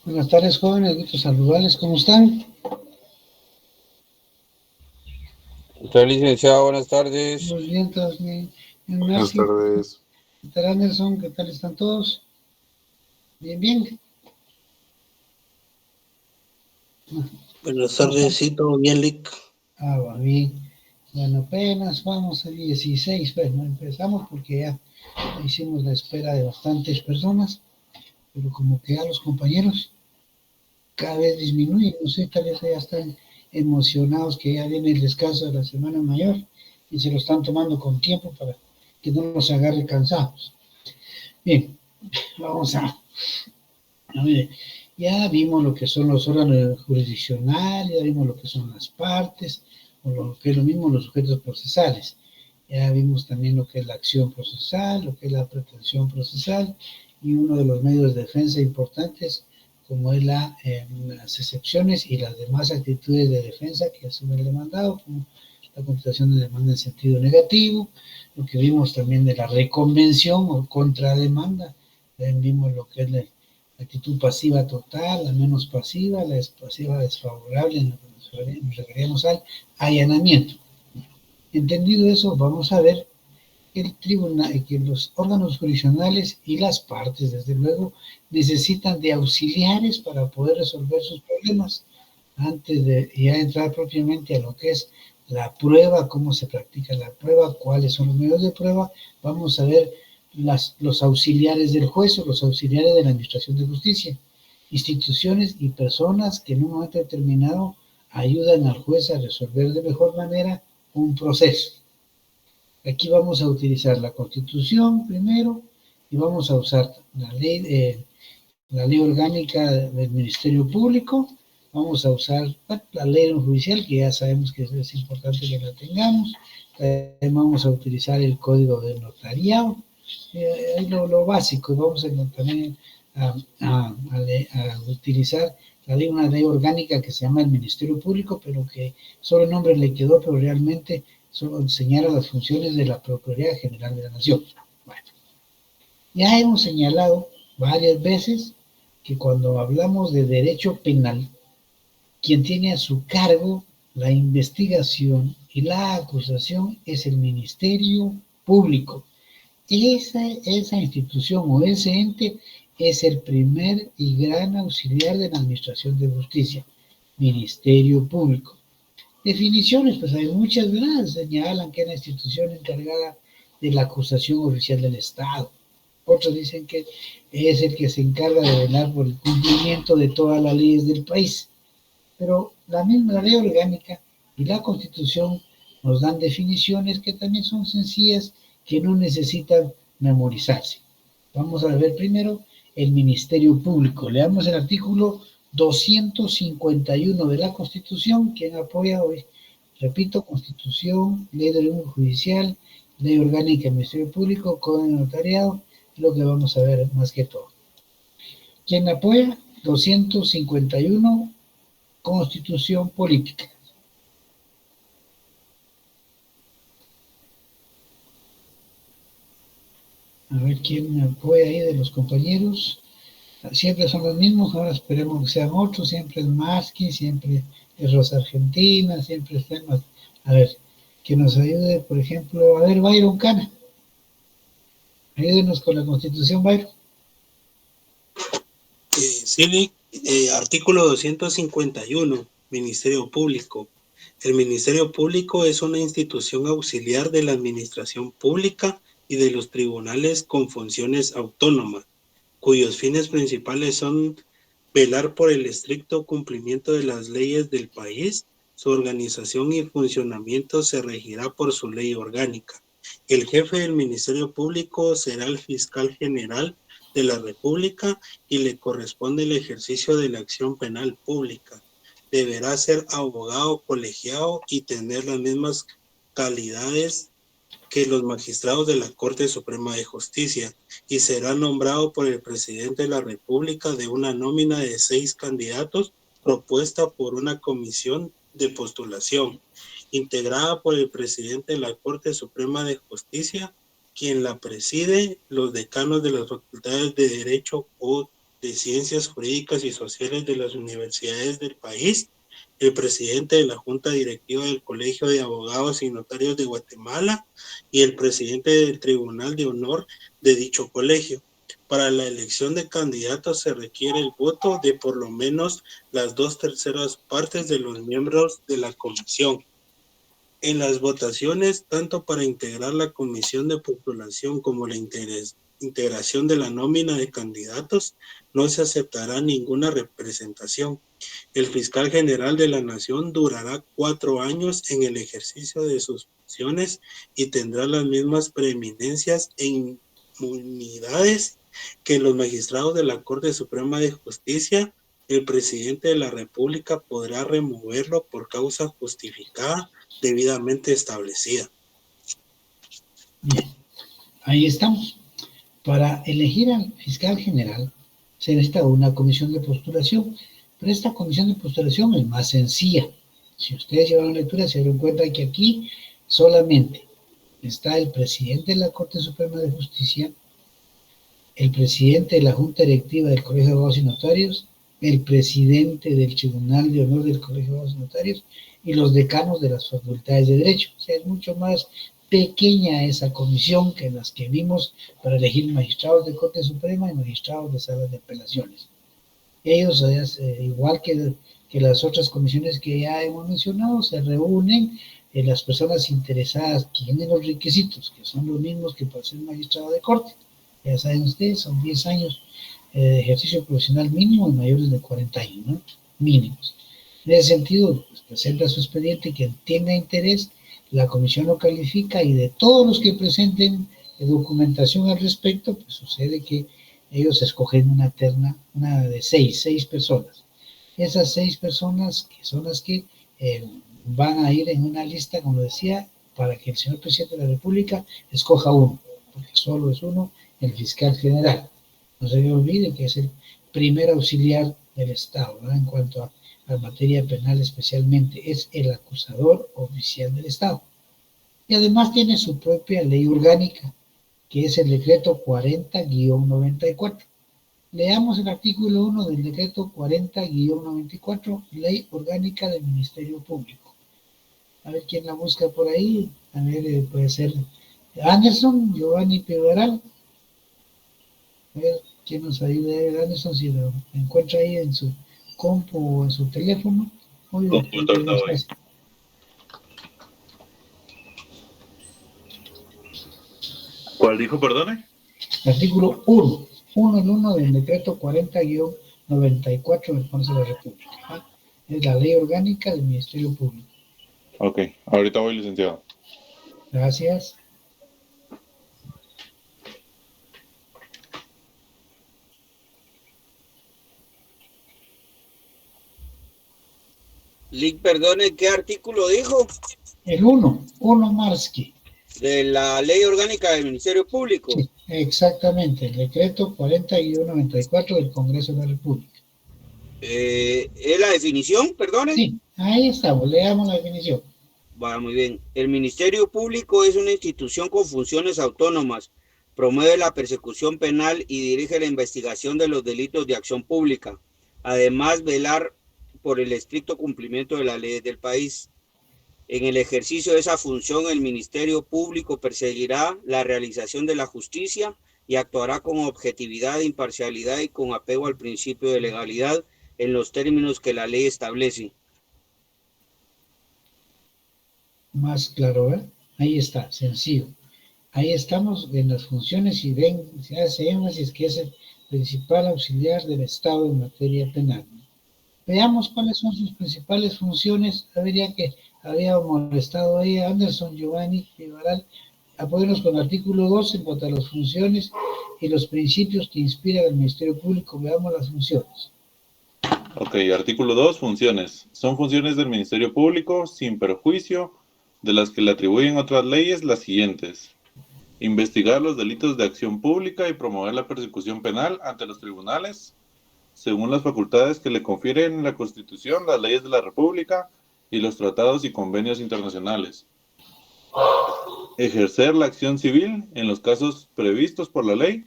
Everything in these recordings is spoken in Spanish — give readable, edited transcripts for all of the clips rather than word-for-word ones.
Buenas tardes, jóvenes, gusto saludarles, ¿cómo están? Doctor licenciado, buenas tardes. Los vientos, mi Buenas Narci, tardes. ¿qué tal Anderson? ¿Qué tal están todos? Bien, bien. Buenas ¿Cómo tardes, están? sí, todo bien, Lick. Va bien. Bueno, apenas vamos a 16, bueno, empezamos porque ya hicimos la espera de bastantes personas, pero como que ya los compañeros cada vez disminuyen, no sé, tal vez ya están emocionados que ya viene el descanso de la Semana Mayor y se lo están tomando con tiempo para que no los agarre cansados. Bien, vamos a ver, ya vimos lo que son los órganos jurisdiccionales, ya vimos lo que son las partes, o lo que es lo mismo los sujetos procesales. Ya vimos también lo que es la acción procesal, lo que es la pretensión procesal y uno de los medios de defensa importantes como es las excepciones y las demás actitudes de defensa que asume el demandado, como la contestación de demanda en sentido negativo, lo que vimos también de la reconvención o contrademanda, también vimos lo que es la actitud pasiva total, la menos pasiva, la pasiva desfavorable en lo que nos referíamos al allanamiento. Entendido eso, vamos a ver el tribunal, que los órganos jurisdiccionales y las partes, desde luego, necesitan de auxiliares para poder resolver sus problemas. Antes de ya entrar propiamente a lo que es la prueba, cómo se practica la prueba, cuáles son los medios de prueba, vamos a ver los auxiliares del juez o los auxiliares de la Administración de Justicia, instituciones y personas que en un momento determinado ayudan al juez a resolver de mejor manera un proceso. Aquí vamos a utilizar la Constitución primero y vamos a usar la ley orgánica del Ministerio Público, vamos a usar la ley judicial, que ya sabemos que es importante que la tengamos, también vamos a utilizar el código de notariado, lo básico, y vamos también a utilizar una ley orgánica que se llama el Ministerio Público, pero que solo el nombre le quedó, pero realmente solo señala las funciones de la Procuraduría General de la Nación. Bueno, ya hemos señalado varias veces que cuando hablamos de derecho penal, quien tiene a su cargo la investigación y la acusación es el Ministerio Público. Esa institución o ese ente es el primer y gran auxiliar de la Administración de Justicia, Ministerio Público. Definiciones, pues hay muchas, ¿verdad? Señalan que es la institución encargada de la acusación oficial del Estado. Otros dicen que es el que se encarga de velar por el cumplimiento de todas las leyes del país. Pero la ley orgánica y la Constitución nos dan definiciones que también son sencillas, que no necesitan memorizarse. Vamos a ver primero el Ministerio Público. Leamos el artículo 251 de la Constitución. ¿Quién apoya hoy? Repito, Constitución, Ley de Orden Judicial, Ley Orgánica del Ministerio Público, Código de Notariado, es lo que vamos a ver más que todo. ¿Quién apoya? 251, Constitución Política. A ver quién me apoya ahí de los compañeros. Siempre son los mismos, ahora esperemos que sean otros, siempre es Marsky, siempre es Rosa Argentina, siempre es más. A ver, que nos ayude, por ejemplo, a ver, Byron Cana. Ayúdenos con la Constitución, Byron. Sí, Lick, artículo 251, Ministerio Público. El Ministerio Público es una institución auxiliar de la administración pública y de los tribunales con funciones autónomas, cuyos fines principales son velar por el estricto cumplimiento de las leyes del país. Su organización y funcionamiento se regirá por su ley orgánica. El jefe del Ministerio Público será el fiscal general de la República y le corresponde el ejercicio de la acción penal pública. Deberá ser abogado colegiado y tener las mismas calidades que los magistrados de la Corte Suprema de Justicia y será nombrado por el presidente de la República de una nómina de 6 candidatos propuesta por una comisión de postulación, integrada por el presidente de la Corte Suprema de Justicia, quien la preside, los decanos de las facultades de Derecho o de Ciencias Jurídicas y Sociales de las universidades del país, el presidente de la Junta Directiva del Colegio de Abogados y Notarios de Guatemala y el presidente del Tribunal de Honor de dicho colegio. Para la elección de candidatos se requiere el voto de por lo menos las 2/3 partes de los miembros de la comisión. En las votaciones, tanto para integrar la comisión de postulación como la integración de la nómina de candidatos, no se aceptará ninguna representación. El fiscal general de la Nación durará 4 años en el ejercicio de sus funciones y tendrá las mismas preeminencias e inmunidades que los magistrados de la Corte Suprema de Justicia. El presidente de la República podrá removerlo por causa justificada debidamente establecida. Bien, ahí estamos. Para elegir al fiscal general se necesita una comisión de postulación, pero esta comisión de postulación es más sencilla. Si ustedes llevaron lectura se dieron cuenta que aquí solamente está el presidente de la Corte Suprema de Justicia, el presidente de la Junta Directiva del Colegio de Abogados y Notarios, el presidente del Tribunal de Honor del Colegio de Abogados y Notarios y los decanos de las facultades de Derecho. O sea, es mucho más pequeña esa comisión que las que vimos para elegir magistrados de Corte Suprema y magistrados de salas de apelaciones. Ellos, igual que las otras comisiones que ya hemos mencionado, se reúnen las personas interesadas que tienen los requisitos, que son los mismos que para ser magistrado de corte. Ya saben ustedes, son 10 años de ejercicio profesional mínimo y mayores de 40 años, ¿no? Mínimos. En ese sentido, pues, presenta su expediente y quien tenga interés, la comisión lo califica y de todos los que presenten documentación al respecto, pues sucede que ellos escogen una terna, una de seis personas. Esas 6 personas que son las que van a ir en una lista, como decía, para que el señor presidente de la República escoja uno, porque solo es uno, el fiscal general. No se olvide que es el primer auxiliar del Estado, ¿no? En cuanto a materia penal especialmente, es el acusador oficial del Estado. Y además tiene su propia ley orgánica, que es el decreto 40-94. Leamos el artículo 1 del decreto 40-94, ley orgánica del Ministerio Público. A ver quién la busca por ahí. A ver, puede ser Anderson, Giovanni Peveral. A ver quién nos ayuda. Anderson, si lo encuentra ahí en su compu o en su teléfono. Muy bien. ¿Cuál dijo, perdone? Artículo 1 del decreto 40-94 del Congreso de la República. Es la ley orgánica del Ministerio Público. Ok, ahorita voy, licenciado. Gracias. Lick, perdone, ¿qué artículo dijo? El 1 Marsky. De la ley orgánica del Ministerio Público. Sí, exactamente, el decreto 40-94 del Congreso de la República. ¿Es la definición, perdone? Sí, ahí estamos, leamos la definición. Va, muy bien. El Ministerio Público es una institución con funciones autónomas, promueve la persecución penal y dirige la investigación de los delitos de acción pública. Además, velar por el estricto cumplimiento de las leyes del país. En el ejercicio de esa función, el Ministerio Público perseguirá la realización de la justicia y actuará con objetividad, imparcialidad y con apego al principio de legalidad en los términos que la ley establece. Más claro, ¿eh? Ahí está, sencillo. Ahí estamos en las funciones y ven, se hace énfasis que es el principal auxiliar del Estado en materia penal. Veamos cuáles son sus principales funciones. A ver, ya que había molestado ahí a Anderson, Giovanni, Ibaral, apóyenos con el artículo 2 en cuanto a las funciones y los principios que inspiran al Ministerio Público. Veamos las funciones. Ok, artículo 2, funciones. Son funciones del Ministerio Público, sin perjuicio de las que le atribuyen otras leyes, las siguientes. Investigar los delitos de acción pública y promover la persecución penal ante los tribunales, según las facultades que le confieren la Constitución, las leyes de la República y los tratados y convenios internacionales. Ejercer la acción civil en los casos previstos por la ley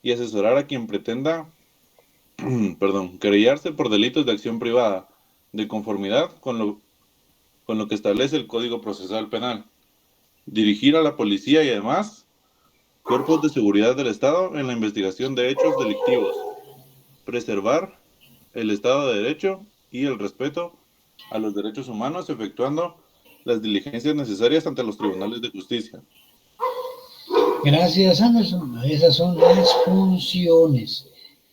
y asesorar a quien pretenda querellarse por delitos de acción privada, de conformidad con lo que establece el Código Procesal Penal, dirigir a la policía y además cuerpos de seguridad del Estado en la investigación de hechos delictivos, preservar el Estado de Derecho y el respeto a los derechos humanos, efectuando las diligencias necesarias ante los tribunales de justicia. Gracias, Anderson. Esas son las funciones.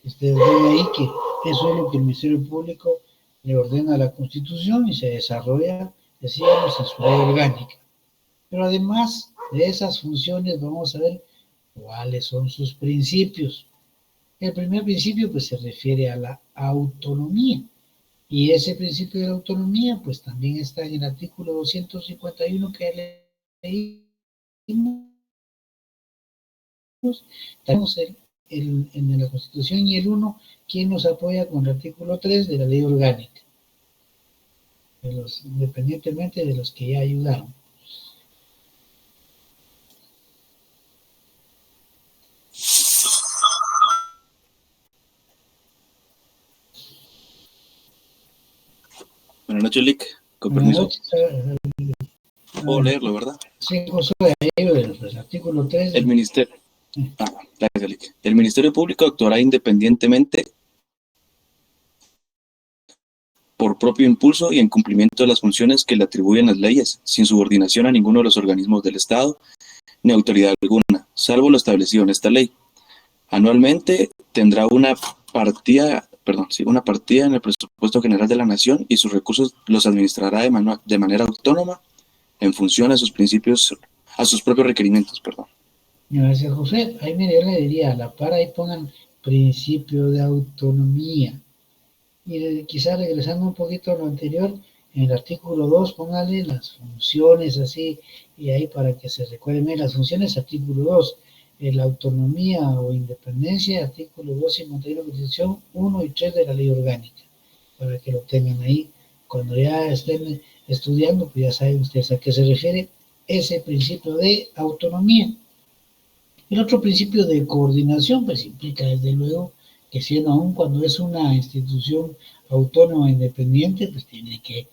Ustedes ven ahí que eso es lo que el Ministerio Público le ordena a la Constitución y se desarrolla, decíamos, en su ley orgánica. Pero además de esas funciones, vamos a ver cuáles son sus principios. El primer principio, pues, se refiere a la autonomía. Y ese principio de la autonomía, pues, también está en el artículo 251 que leímos. Tenemos en la Constitución y el 1, quien nos apoya con el artículo 3 de la ley orgánica, independientemente de los que ya ayudaron. Buenas noches, Lick. Con permiso. Puedo leerlo, ¿verdad? Sí, Josué, ahí el artículo 3. El Ministerio. Gracias, Lick. El Ministerio Público actuará independientemente por propio impulso y en cumplimiento de las funciones que le atribuyen las leyes, sin subordinación a ninguno de los organismos del Estado ni autoridad alguna, salvo lo establecido en esta ley. Anualmente tendrá una partida en el presupuesto general de la Nación y sus recursos los administrará de manera autónoma en función a sus principios, a sus propios requerimientos, Gracias, José. Ahí mire, yo le diría, a la par ahí pongan principio de autonomía. Y quizás regresando un poquito a lo anterior, en el artículo 2, póngale las funciones así, y ahí para que se recuerden las funciones, artículo 2, la autonomía o independencia, artículo 251 de la Constitución, 1 y 3 de la ley orgánica, para que lo tengan ahí. Cuando ya estén estudiando, pues ya saben ustedes a qué se refiere ese principio de autonomía. El otro principio de coordinación, pues implica desde luego que siendo aún cuando es una institución autónoma e independiente, pues tiene que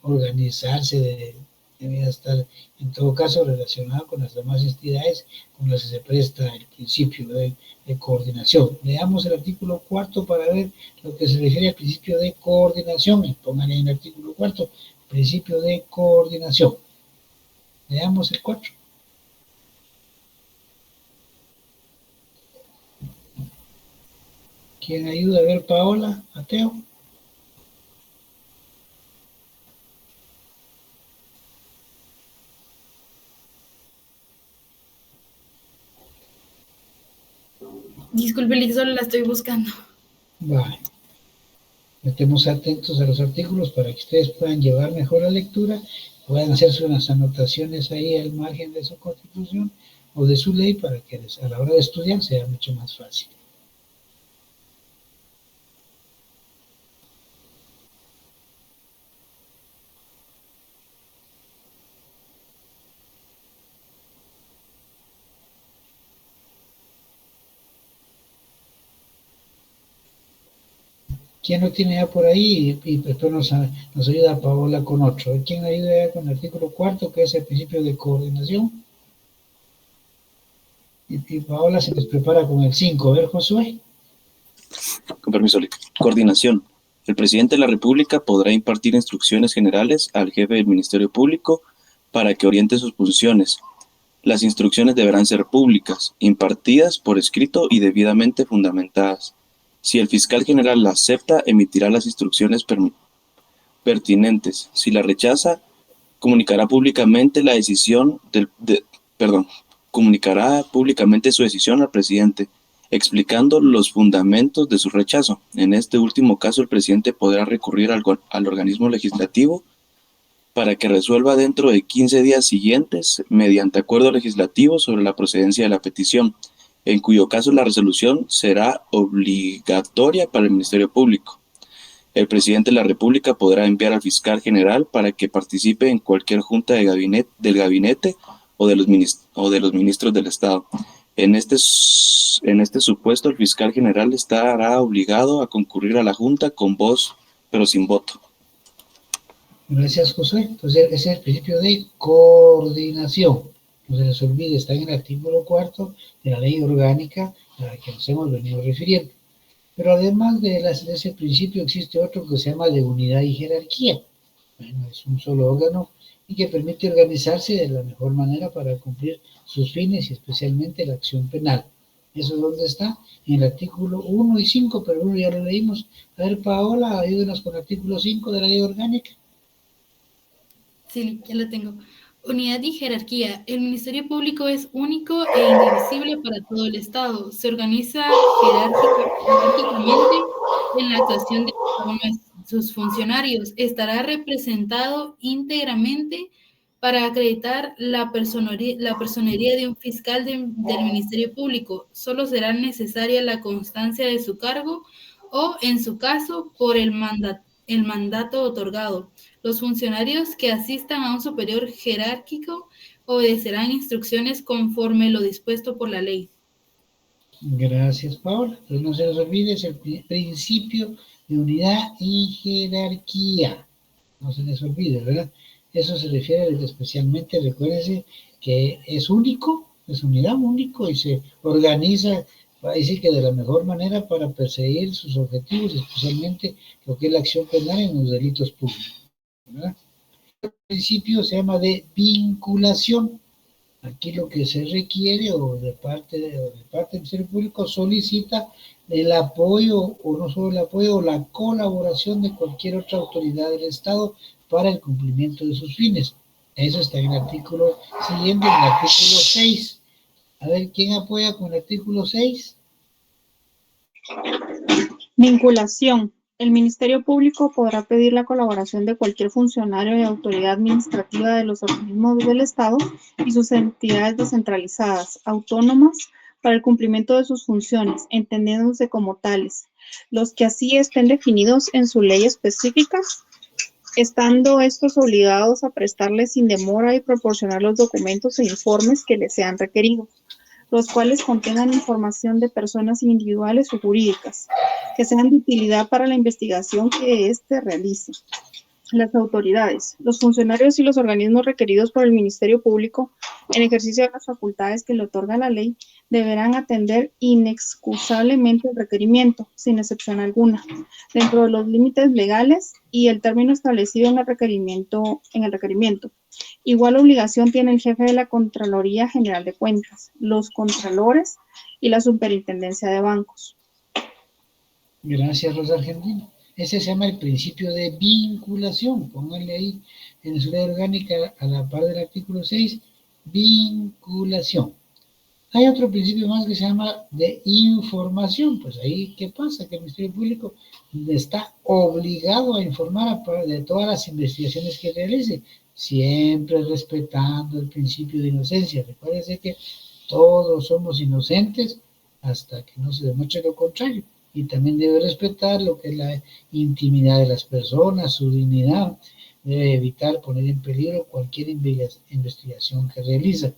organizarse, debe estar en todo caso relacionado con las demás entidades con las que se presta el principio de coordinación. Leamos el artículo 4 para ver lo que se refiere al principio de coordinación, y pónganle en el artículo 4, principio de coordinación. Leamos el 4. ¿Quién ayuda a ver, Paola? Mateo. Disculpe, Lick, solo la estoy buscando. Vale. Estemos atentos a los artículos para que ustedes puedan llevar mejor la lectura, puedan hacerse unas anotaciones ahí al margen de su Constitución o de su ley para que a la hora de estudiar sea mucho más fácil. ¿Quién lo tiene ya por ahí? Y después nos ayuda Paola con otro. ¿Quién ayuda ya con el artículo 4, que es el principio de coordinación? Y Paola se nos prepara con el 5. A ver, Josué. Con permiso, Lick. Coordinación. El presidente de la República podrá impartir instrucciones generales al jefe del Ministerio Público para que oriente sus funciones. Las instrucciones deberán ser públicas, impartidas por escrito y debidamente fundamentadas. Si el fiscal general la acepta, emitirá las instrucciones pertinentes. Si la rechaza, comunicará públicamente la decisión comunicará públicamente su decisión al presidente, explicando los fundamentos de su rechazo. En este último caso, el presidente podrá recurrir al organismo legislativo para que resuelva dentro de 15 días siguientes, mediante acuerdo legislativo, sobre la procedencia de la petición, en cuyo caso la resolución será obligatoria para el Ministerio Público. El presidente de la República podrá enviar al fiscal general para que participe en cualquier junta del gabinete o de los ministros del Estado. En este supuesto, el fiscal general estará obligado a concurrir a la Junta con voz, pero sin voto. Gracias, Josué. Entonces, ese es el principio de coordinación. No se les olvide, está en el artículo 4 de la ley orgánica a la que nos hemos venido refiriendo. Pero además de ese principio existe otro que se llama de unidad y jerarquía. Bueno, es un solo órgano y que permite organizarse de la mejor manera para cumplir sus fines y especialmente la acción penal. ¿Eso es donde está? En el artículo 1 y 5, pero uno ya lo leímos. A ver, Paola, ayúdenos con el artículo 5 de la ley orgánica. Sí, ya lo tengo. Unidad y jerarquía. El Ministerio Público es único e indivisible para todo el Estado. Se organiza jerárquicamente en la actuación de cada uno de sus funcionarios. Estará representado íntegramente para acreditar la personería de un fiscal del Ministerio Público. Solo será necesaria la constancia de su cargo o, en su caso, por el mandato otorgado. Los funcionarios que asistan a un superior jerárquico obedecerán instrucciones conforme lo dispuesto por la ley. Gracias, Paola. Entonces no se les olvide, es el principio de unidad y jerarquía. No se les olvide, ¿verdad? Eso se refiere especialmente, recuérdense, que es único, es unidad único y se organiza, va a decir que de la mejor manera para perseguir sus objetivos, especialmente lo que es la acción penal en los delitos públicos, ¿verdad? El principio se llama de vinculación. Aquí lo que se requiere o de parte del Ministerio Público solicita el apoyo, o no solo el apoyo, o la colaboración de cualquier otra autoridad del Estado para el cumplimiento de sus fines. Eso está en el artículo siguiente, en el artículo 6. A ver, ¿quién apoya con el artículo 6? Vinculación. El Ministerio Público podrá pedir la colaboración de cualquier funcionario y autoridad administrativa de los organismos del Estado y sus entidades descentralizadas, autónomas, para el cumplimiento de sus funciones, entendiéndose como tales, los que así estén definidos en su ley específica, estando estos obligados a prestarles sin demora y proporcionar los documentos e informes que les sean requeridos, los cuales contengan información de personas individuales o jurídicas, que sean de utilidad para la investigación que éste realice. Las autoridades, los funcionarios y los organismos requeridos por el Ministerio Público en ejercicio de las facultades que le otorga la ley deberán atender inexcusablemente el requerimiento, sin excepción alguna, dentro de los límites legales y el término establecido en el requerimiento. Igual obligación tiene el jefe de la Contraloría General de Cuentas, los contralores y la Superintendencia de Bancos. Gracias, Rosa Argentina. Ese se llama el principio de vinculación. Pónganle ahí en su ley orgánica a la par del artículo 6, vinculación. Hay otro principio más que se llama de información. Pues ahí, ¿qué pasa? Que el Ministerio Público está obligado a informar de todas las investigaciones que realice, siempre respetando el principio de inocencia. Recuérdense que todos somos inocentes hasta que no se demuestre lo contrario. Y también debe respetar lo que es la intimidad de las personas, su dignidad. Debe evitar poner en peligro cualquier investigación que realiza.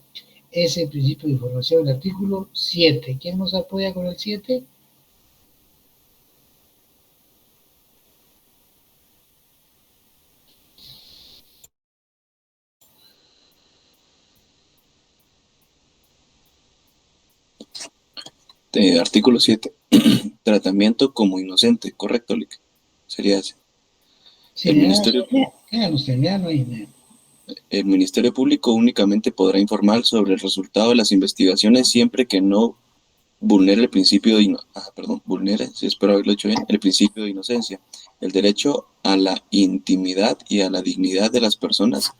Ese principio de información, el artículo 7. ¿Quién nos apoya con el 7? Artículo 7. Tratamiento como inocente, ¿correcto, Lick? Sería ese. Sí, El Ministerio Público únicamente podrá informar sobre el resultado de las investigaciones siempre que no vulnere el principio de el principio de inocencia, el derecho a la intimidad y a la dignidad de las personas.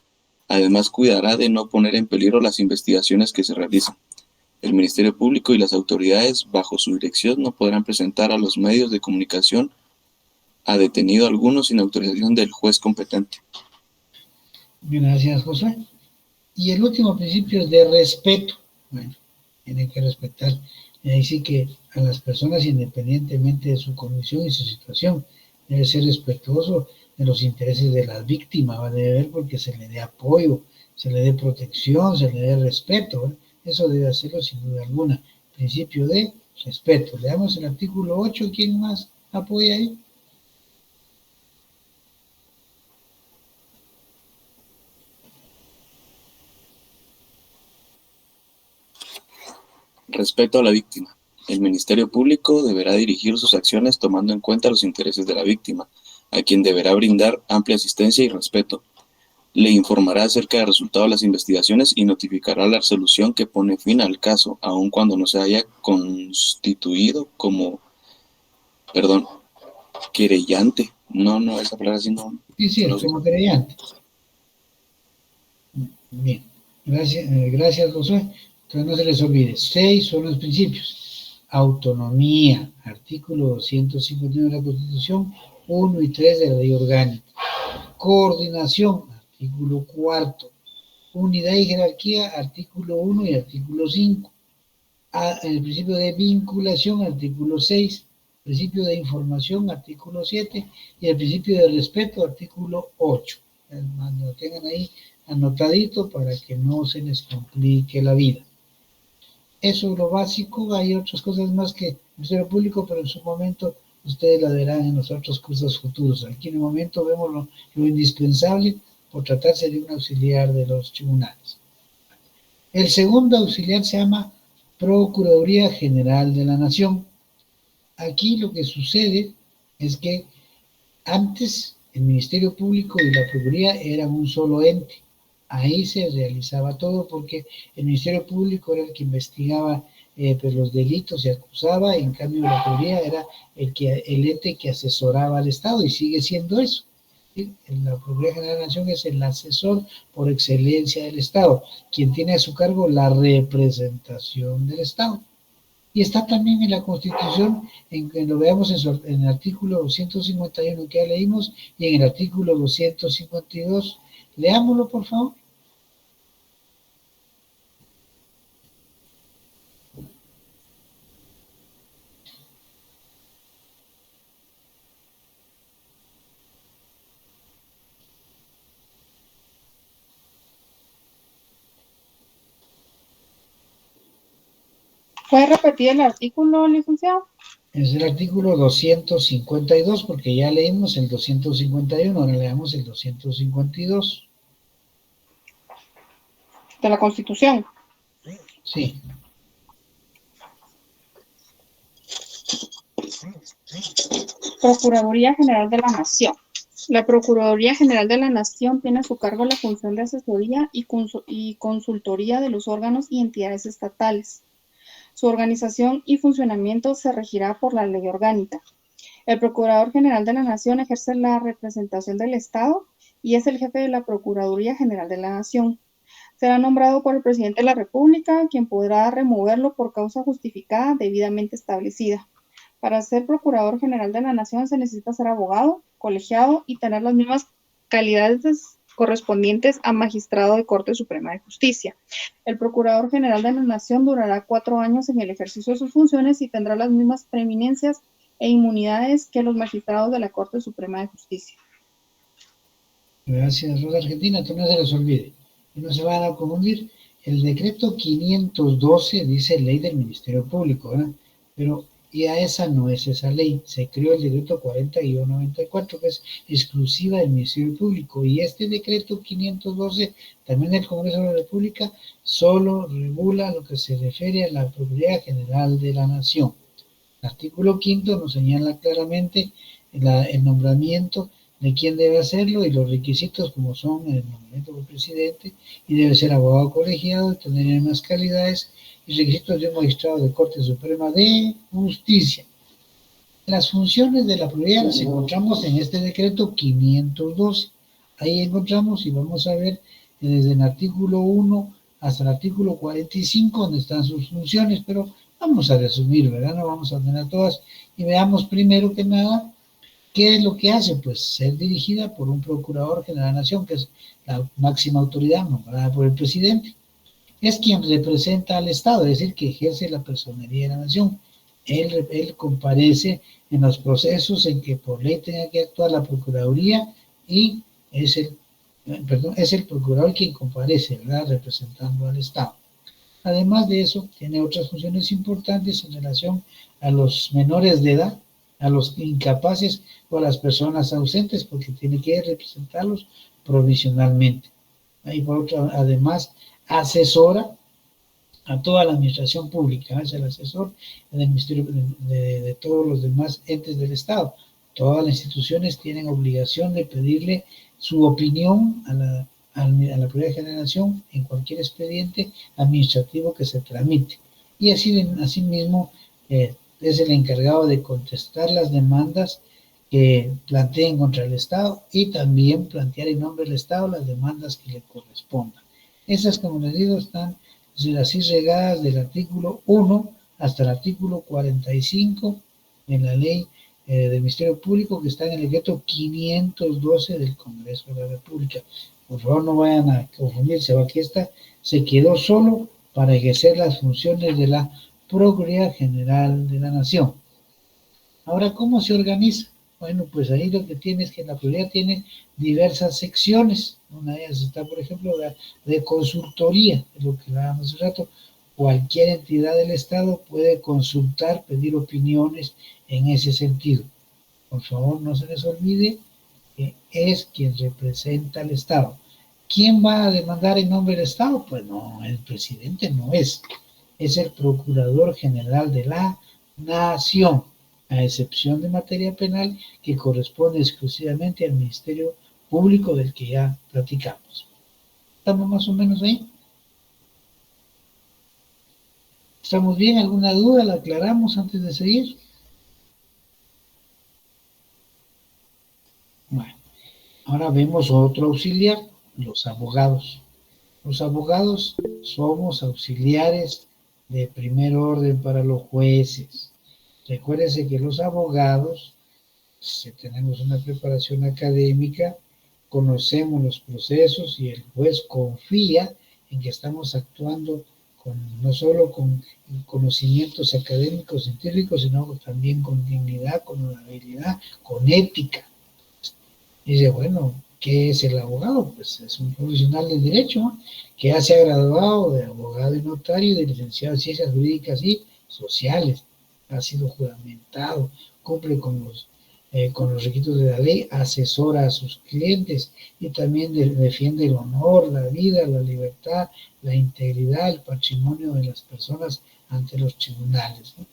Además, cuidará de no poner en peligro las investigaciones que se realizan. El Ministerio Público y las autoridades bajo su dirección no podrán presentar a los medios de comunicación a detenido alguno sin autorización del juez competente. Gracias, José. Y el último principio es de respeto. Bueno, tienen que respetar. Ahí sí que a las personas, independientemente de su condición y su situación, debe ser respetuoso de los intereses de las víctimas, ¿vale? Debe ver porque se le dé apoyo, se le dé protección, se le dé respeto, ¿vale? Eso debe hacerlo sin duda alguna. Principio de respeto. Leamos el artículo 8. ¿Quién más apoya ahí? Respecto a la víctima, el Ministerio Público deberá dirigir sus acciones tomando en cuenta los intereses de la víctima, a quien deberá brindar amplia asistencia y respeto. Le informará acerca del resultado de las investigaciones y notificará la resolución que pone fin al caso, aun cuando no se haya constituido como, querellante. No, esa palabra así no. Sí, no es como querellante. Bien, gracias Josué. Entonces no se les olvide, 6 son los principios. Autonomía, artículo 251 de la Constitución, 1 y 3 de la Ley Orgánica. Coordinación, artículo 4. Unidad y jerarquía, artículo 1 y artículo 5. El principio de vinculación, artículo 6. Principio de información, artículo 7. Y el principio de respeto, artículo 8. Lo tengan ahí anotadito para que no se les complique la vida. Eso es lo básico. Hay otras cosas más que el Ministerio Público, pero en su momento ustedes la verán en los otros cursos futuros. Aquí en el momento vemos lo indispensable por tratarse de un auxiliar de los tribunales. El segundo auxiliar se llama Procuraduría General de la Nación. Aquí lo que sucede es que antes el Ministerio Público y la Procuraduría eran un solo ente. Ahí se realizaba todo porque el Ministerio Público era el que investigaba pues los delitos y acusaba, en cambio la Procuraduría era el ente que asesoraba al Estado y sigue siendo eso. ¿Sí? La Procuraduría General de la Nación es el asesor por excelencia del Estado, quien tiene a su cargo la representación del Estado. Y está también en la Constitución, lo veamos en el artículo 251 que ya leímos y en el artículo 252. Leámoslo, por favor. ¿Puede repetir el artículo, licenciado? Es el artículo 252, porque ya leímos el 251, ahora leamos el 252. De la Constitución. Sí. Procuraduría General de la Nación. La Procuraduría General de la Nación tiene a su cargo la función de asesoría y consultoría de los órganos y entidades estatales. Su organización y funcionamiento se regirá por la Ley Orgánica. El Procurador General de la Nación ejerce la representación del Estado y es el jefe de la Procuraduría General de la Nación. Será nombrado por el Presidente de la República, quien podrá removerlo por causa justificada debidamente establecida. Para ser Procurador General de la Nación se necesita ser abogado, colegiado y tener las mismas calidades correspondientes a magistrado de Corte Suprema de Justicia. El Procurador General de la Nación durará 4 años en el ejercicio de sus funciones y tendrá las mismas preeminencias e inmunidades que los magistrados de la Corte Suprema de Justicia. Gracias, Rosa Argentina. Entonces no se les olvide. Y no se van a confundir. El decreto 512 dice ley del Ministerio Público, ¿verdad? Pero ya esa no es esa ley. Se creó el decreto 40-94, que es exclusiva del Ministerio Público. Y este decreto 512, también del Congreso de la República, solo regula lo que se refiere a la Procuraduría General de la Nación. El artículo 5 nos señala claramente el nombramiento de quién debe hacerlo y los requisitos como son el nombramiento del presidente y debe ser abogado colegiado y tener unas calidades y requisitos de un magistrado de Corte Suprema de Justicia. Las funciones de la Procuraduría las encontramos en este decreto 512. Ahí encontramos y vamos a ver desde el artículo 1 hasta el artículo 45 donde están sus funciones, pero vamos a resumir, ¿verdad? No vamos a tener todas y veamos primero que nada ¿qué es lo que hace? Pues ser dirigida por un Procurador General de la Nación, que es la máxima autoridad nombrada por el presidente. Es quien representa al Estado, es decir, que ejerce la personería de la Nación. Él comparece en los procesos en que por ley tenga que actuar la Procuraduría y es el Procurador quien comparece, ¿verdad? Representando al Estado. Además de eso, tiene otras funciones importantes en relación a los menores de edad, a los incapaces o a las personas ausentes, porque tiene que representarlos provisionalmente. Y por otro, además, asesora a toda la administración pública, es el asesor del Ministerio de todos los demás entes del Estado. Todas las instituciones tienen obligación de pedirle su opinión a la primera generación en cualquier expediente administrativo que se tramite. Y asimismo es el encargado de contestar las demandas que planteen contra el Estado y también plantear en nombre del Estado las demandas que le correspondan. Esas, como les digo, están así regadas del artículo 1 hasta el artículo 45 en la ley del Ministerio Público, que está en el decreto 512 del Congreso de la República. Por favor, no vayan a confundirse, aquí está, se quedó solo para ejercer las funciones de la Procuraduría General de la Nación. Ahora, ¿cómo se organiza? Bueno, pues ahí lo que tiene es que la Procuraduría tiene diversas secciones. Una de ellas está, por ejemplo, la de consultoría, es lo que hablábamos hace rato. Cualquier entidad del Estado puede consultar, pedir opiniones en ese sentido. Por favor, no se les olvide que es quien representa al Estado. ¿Quién va a demandar en nombre del Estado? Pues no, el presidente no es el Procurador General de la Nación, a excepción de materia penal que corresponde exclusivamente al Ministerio Público del que ya platicamos. ¿Estamos más o menos ahí? ¿Estamos bien? ¿Alguna duda? ¿La aclaramos antes de seguir? Bueno, ahora vemos otro auxiliar, los abogados. Los abogados somos auxiliares de primer orden para los jueces. Recuérdense que los abogados, si tenemos una preparación académica, conocemos los procesos y el juez confía en que estamos actuando no solo con conocimientos académicos, científicos, sino también con dignidad, con honorabilidad, con ética. Y dice, bueno, ¿qué es el abogado? Pues es un profesional del derecho, ¿no?, que ya se ha graduado de abogado y notario, de licenciado en ciencias jurídicas y sociales, ha sido juramentado, cumple con los requisitos de la ley, asesora a sus clientes y también defiende el honor, la vida, la libertad, la integridad, el patrimonio de las personas ante los tribunales, ¿no?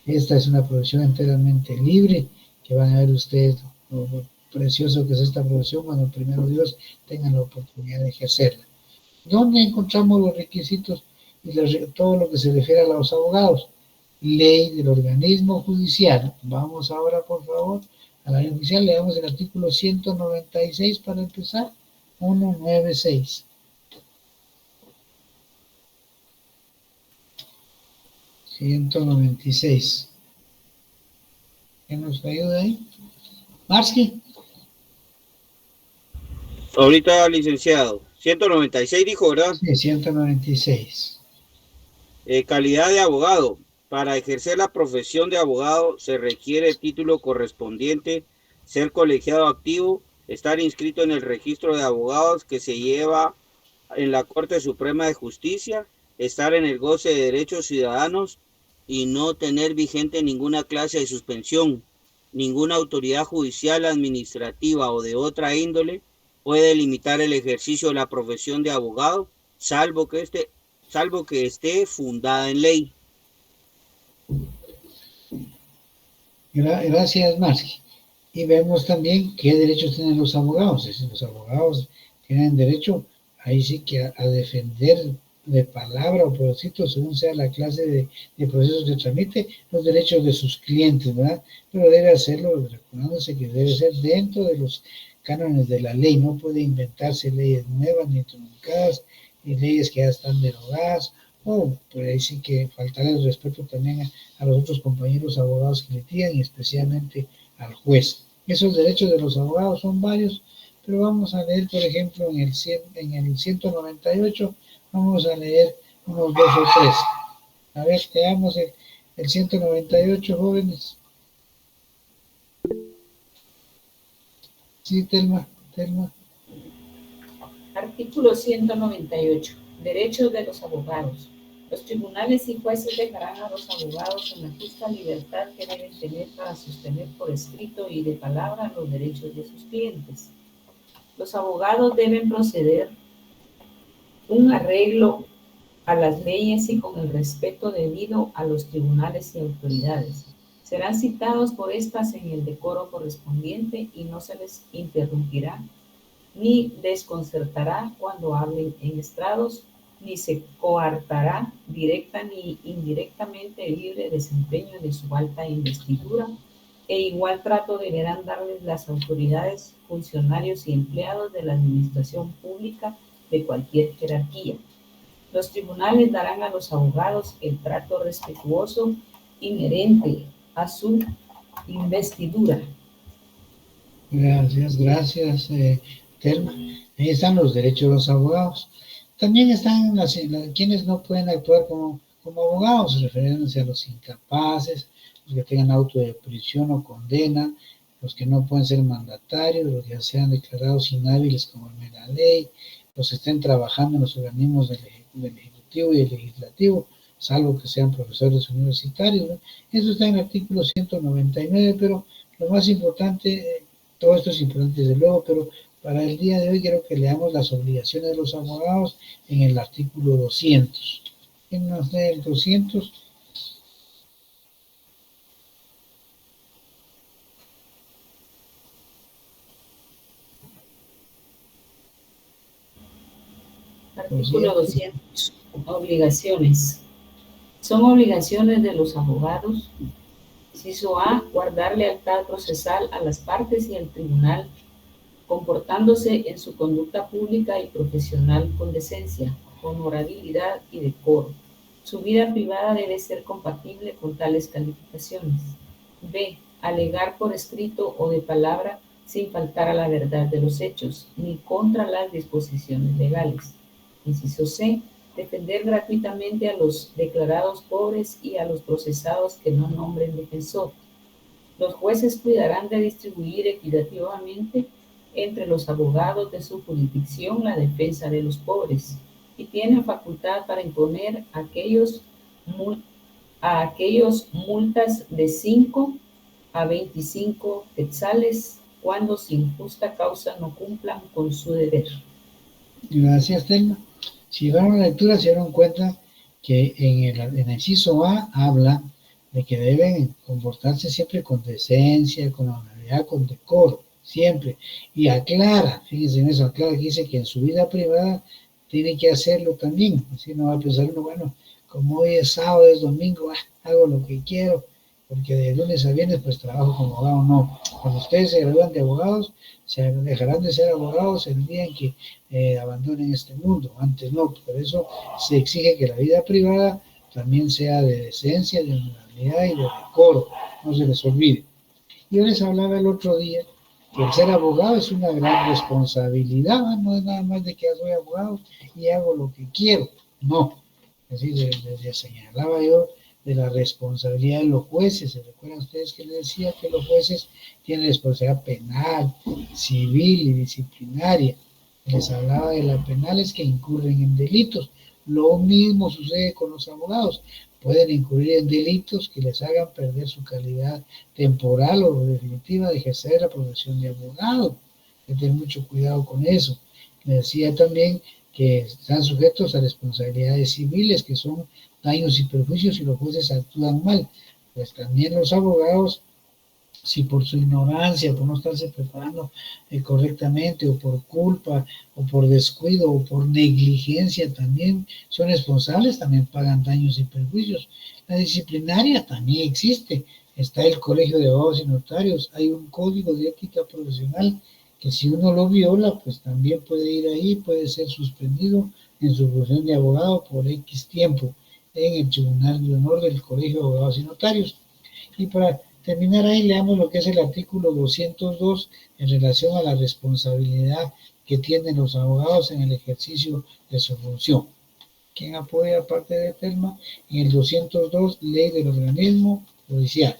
Esta es una profesión enteramente libre, que van a ver ustedes lo precioso que es esta profesión cuando primero Dios tengan la oportunidad de ejercerla. ¿Dónde encontramos los requisitos y todo lo que se refiere a los abogados? Ley del organismo judicial. Vamos ahora, por favor, a la ley judicial. Leamos el artículo 196 para empezar. 196. $196. ¿Quién nos ayuda ahí? Marsky. Ahorita, licenciado. 196 dijo, ¿verdad? Sí, 196. Calidad de abogado. Para ejercer la profesión de abogado se requiere el título correspondiente, ser colegiado activo, estar inscrito en el registro de abogados que se lleva en la Corte Suprema de Justicia, estar en el goce de derechos ciudadanos y no tener vigente ninguna clase de suspensión. Ninguna autoridad judicial, administrativa o de otra índole puede limitar el ejercicio de la profesión de abogado, salvo que esté fundada en ley. Gracias, Marsky. Y vemos también qué derechos tienen los abogados. Es decir, los abogados tienen derecho, ahí sí que a defender de palabra o por escrito, según sea la clase de procesos que tramite, los derechos de sus clientes, ¿verdad? Pero debe hacerlo recordándose que debe ser dentro de los cánones de la ley. No puede inventarse leyes nuevas ni truncadas, ni leyes que ya están derogadas, o pues ahí sí que faltar el respeto también a los otros compañeros abogados que litigan y especialmente al juez. Esos derechos de los abogados son varios, pero vamos a leer, por ejemplo, en el 198, vamos a leer unos 2 o 3. A ver, veamos el 198, jóvenes. Sí, Telma. Artículo 198. Derechos de los abogados. Los tribunales y jueces dejarán a los abogados en la justa libertad que deben tener para sostener por escrito y de palabra los derechos de sus clientes. Los abogados deben proceder un arreglo a las leyes y con el respeto debido a los tribunales y autoridades. Serán citados por estas en el decoro correspondiente y no se les interrumpirá ni desconcertará cuando hablen en estrados, ni se coartará directa ni indirectamente el libre desempeño de su alta investidura, e igual trato deberán darles las autoridades, funcionarios y empleados de la administración pública de cualquier jerarquía. Los tribunales darán a los abogados el trato respetuoso inherente a su investidura. Gracias, Telma. Ahí están los derechos de los abogados. También están quienes no pueden actuar como abogados, refiriéndose a los incapaces, los que tengan auto de prisión o condena, los que no pueden ser mandatarios, los que ya sean declarados inhábiles como en la ley, los que estén trabajando en los organismos del Ejecutivo y del Legislativo, salvo que sean profesores universitarios, ¿no? Eso está en el artículo 199, pero lo más importante, todo esto es importante desde luego, pero para el día de hoy quiero que leamos las obligaciones de los abogados en el artículo 200. ¿Quién nos lee el 200? Artículo 200. Obligaciones. Son obligaciones de los abogados. Inciso A, guardar lealtad procesal a las partes y al tribunal, comportándose en su conducta pública y profesional con decencia, honorabilidad y decoro. Su vida privada debe ser compatible con tales calificaciones. B, alegar por escrito o de palabra sin faltar a la verdad de los hechos, ni contra las disposiciones legales. Inciso C, defender gratuitamente a los declarados pobres y a los procesados que no nombren defensor. Los jueces cuidarán de distribuir equitativamente entre los abogados de su jurisdicción la defensa de los pobres y tienen facultad para imponer a aquellos multas de 5 a 25 quetzales cuando sin justa causa no cumplan con su deber. Gracias, Telma. Si van a la lectura se dieron cuenta que en el inciso A habla de que deben comportarse siempre con decencia, con honorabilidad, con decoro, siempre. Y aclara, fíjense en eso, aclara que dice que en su vida privada tiene que hacerlo también. Así no va a pensar uno, bueno, como hoy es sábado, es domingo, hago lo que quiero, porque de lunes a viernes pues trabajo como abogado. No, cuando ustedes se gradúan de abogados, se dejarán de ser abogados el día en que abandonen este mundo. Antes no, por eso se exige que la vida privada también sea de decencia, de honorabilidad y de decoro, no se les olvide. Yo les hablaba el otro día que el ser abogado es una gran responsabilidad, no es nada más de que soy abogado y hago lo que quiero, no. Es decir, les señalaba yo de la responsabilidad de los jueces. ¿Se recuerdan ustedes que les decía que los jueces tienen responsabilidad penal, civil y disciplinaria? Les hablaba de las penales que incurren en delitos. Lo mismo sucede con los abogados. Pueden incurrir en delitos que les hagan perder su calidad temporal o definitiva de ejercer la profesión de abogado. Hay que tener mucho cuidado con eso. Les decía también que están sujetos a responsabilidades civiles, que son daños y perjuicios si los jueces actúan mal. Pues también los abogados, si por su ignorancia, por no estarse preparando correctamente, o por culpa, o por descuido, o por negligencia también son responsables, también pagan daños y perjuicios. La disciplinaria también existe. Está el Colegio de Abogados y Notarios, hay un código de ética profesional que si uno lo viola, pues también puede ir ahí, puede ser suspendido en su función de abogado por X tiempo en el Tribunal de Honor del Colegio de Abogados y Notarios. Y para terminar ahí, leamos lo que es el artículo 202 en relación a la responsabilidad que tienen los abogados en el ejercicio de su función. ¿Quién apoya aparte de Telma? En el 202, ley del organismo judicial.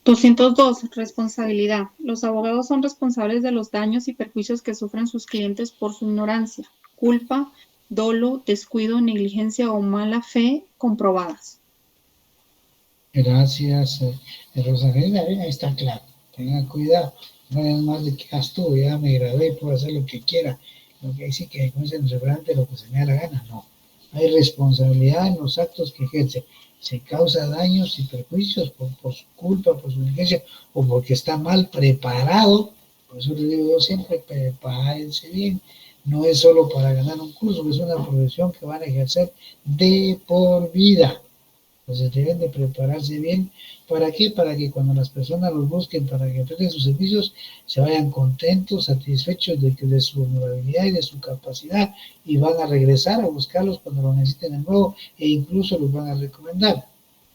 202. Responsabilidad. Los abogados son responsables de los daños y perjuicios que sufren sus clientes por su ignorancia, culpa, dolo, descuido, negligencia o mala fe comprobadas. Gracias, Rosalina. Ahí está claro. Tengan cuidado. No es más de que tú, ya me gradué, puedo hacer lo que quiera. Lo que dice que como dice en el restaurante, lo que se me da la gana. No. Hay responsabilidad en los actos que ejerce. Se causa daños y perjuicios por su culpa, por su negligencia o porque está mal preparado. Por eso les digo yo siempre, prepárense bien. No es solo para ganar un curso, es una profesión que van a ejercer de por vida. Entonces deben de prepararse bien. ¿Para qué? Para que cuando las personas los busquen, para que presten sus servicios, se vayan contentos, satisfechos de su honorabilidad y de su capacidad, y van a regresar a buscarlos cuando lo necesiten de nuevo, e incluso los van a recomendar.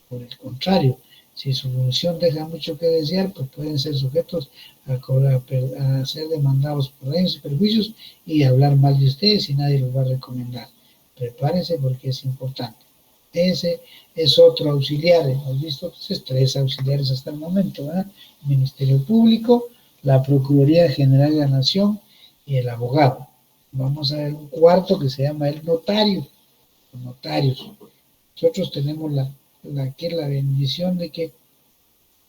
Por el contrario, si su función deja mucho que desear, pues pueden ser sujetos a ser demandados por daños y perjuicios y hablar mal de ustedes y nadie los va a recomendar. Prepárense porque es importante. Ese es otro auxiliar. Hemos visto pues, 3 auxiliares hasta el momento, ¿verdad? El Ministerio Público, la Procuraduría General de la Nación y el abogado. Vamos a ver un cuarto que se llama el notario. Los notarios. Nosotros tenemos la bendición de que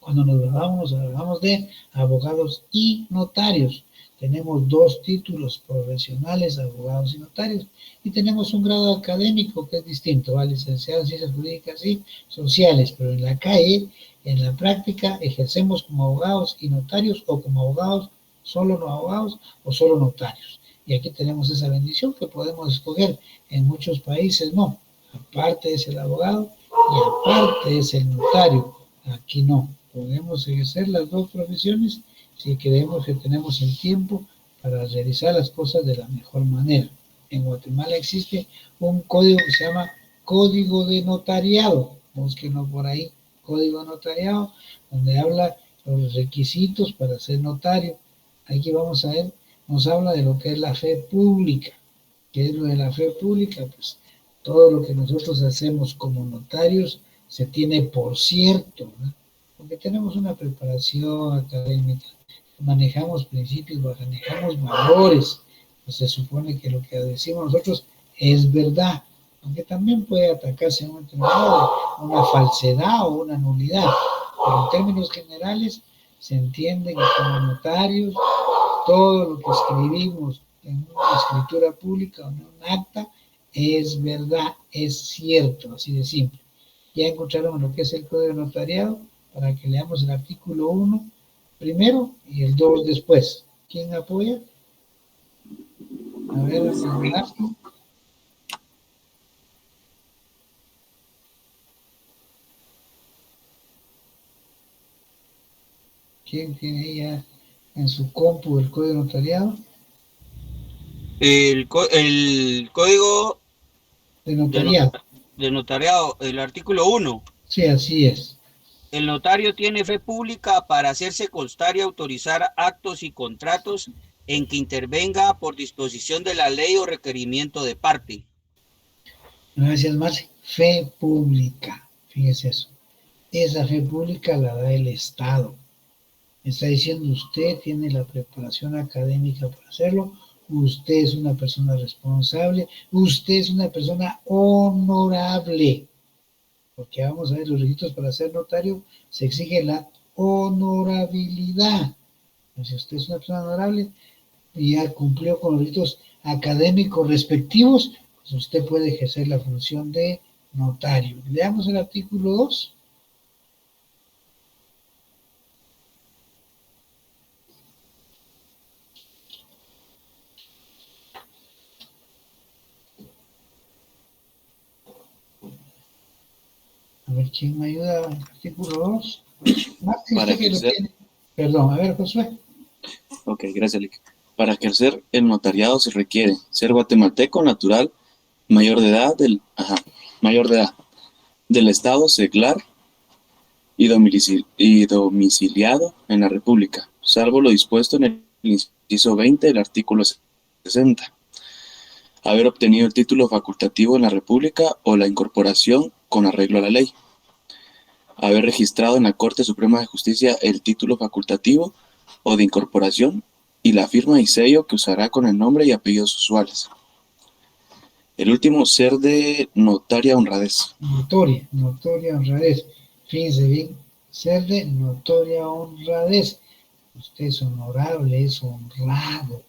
cuando nos hablamos de abogados y notarios. Tenemos 2 títulos profesionales, abogados y notarios, y tenemos un grado académico que es distinto, ¿vale? Licenciado en Ciencias Jurídicas y Sociales, pero en la calle, en la práctica, ejercemos como abogados y notarios, o como abogados, solo no abogados, o solo notarios. Y aquí tenemos esa bendición que podemos escoger. En muchos países no. Aparte es el abogado y aparte es el notario. Aquí no. Podemos ejercer las 2 profesiones si creemos que tenemos el tiempo para realizar las cosas de la mejor manera. En Guatemala existe un código que se llama Código de Notariado. Búsquenlo por ahí, Código de Notariado, donde habla los requisitos para ser notario. Aquí vamos a ver, nos habla de lo que es la fe pública. ¿Qué es lo de la fe pública? Pues todo lo que nosotros hacemos como notarios se tiene por cierto, ¿no? Porque tenemos una preparación académica, manejamos principios, manejamos valores, pues se supone que lo que decimos nosotros es verdad, aunque también puede atacarse en un determinado una falsedad o una nulidad, pero en términos generales se entiende que como notarios todo lo que escribimos en una escritura pública o en un acta es verdad, es cierto, así de simple. Ya encontraron lo que es el Código de Notariado, para que leamos el artículo 1 primero y el 2 después. ¿Quién apoya? A ver, ¿quién tiene ya en su compu el Código de Notariado? El Código de Notariado. De notariado, el artículo 1. Sí, así es. El notario tiene fe pública para hacerse constar y autorizar actos y contratos en que intervenga por disposición de la ley o requerimiento de parte. Gracias, Marce. Fe pública. Fíjese eso. Esa fe pública la da el Estado. Está diciendo usted tiene la preparación académica para hacerlo, usted es una persona responsable, usted es una persona honorable. Porque vamos a ver, los requisitos para ser notario se exige la honorabilidad. Si usted es una persona honorable y ya cumplió con los requisitos académicos respectivos, pues usted puede ejercer la función de notario. Leamos el artículo 2. A ver, ¿quién me ayuda? Artículo 2. Para ejercer... Perdón, a ver, Josué. Ok, gracias, Lick. Para ejercer el notariado se requiere ser guatemalteco natural, mayor de edad del estado seglar y domiciliado en la República, salvo lo dispuesto en el inciso 20 del artículo 60. Haber obtenido el título facultativo en la República o la incorporación con arreglo a la ley. haber registrado en la Corte Suprema de Justicia el título facultativo o de incorporación y la firma y sello que usará con el nombre y apellidos usuales. El último, ser de notaria honradez. Notoria honradez. Fíjense bien, ser de notoria honradez. Usted es honorable, es honrado.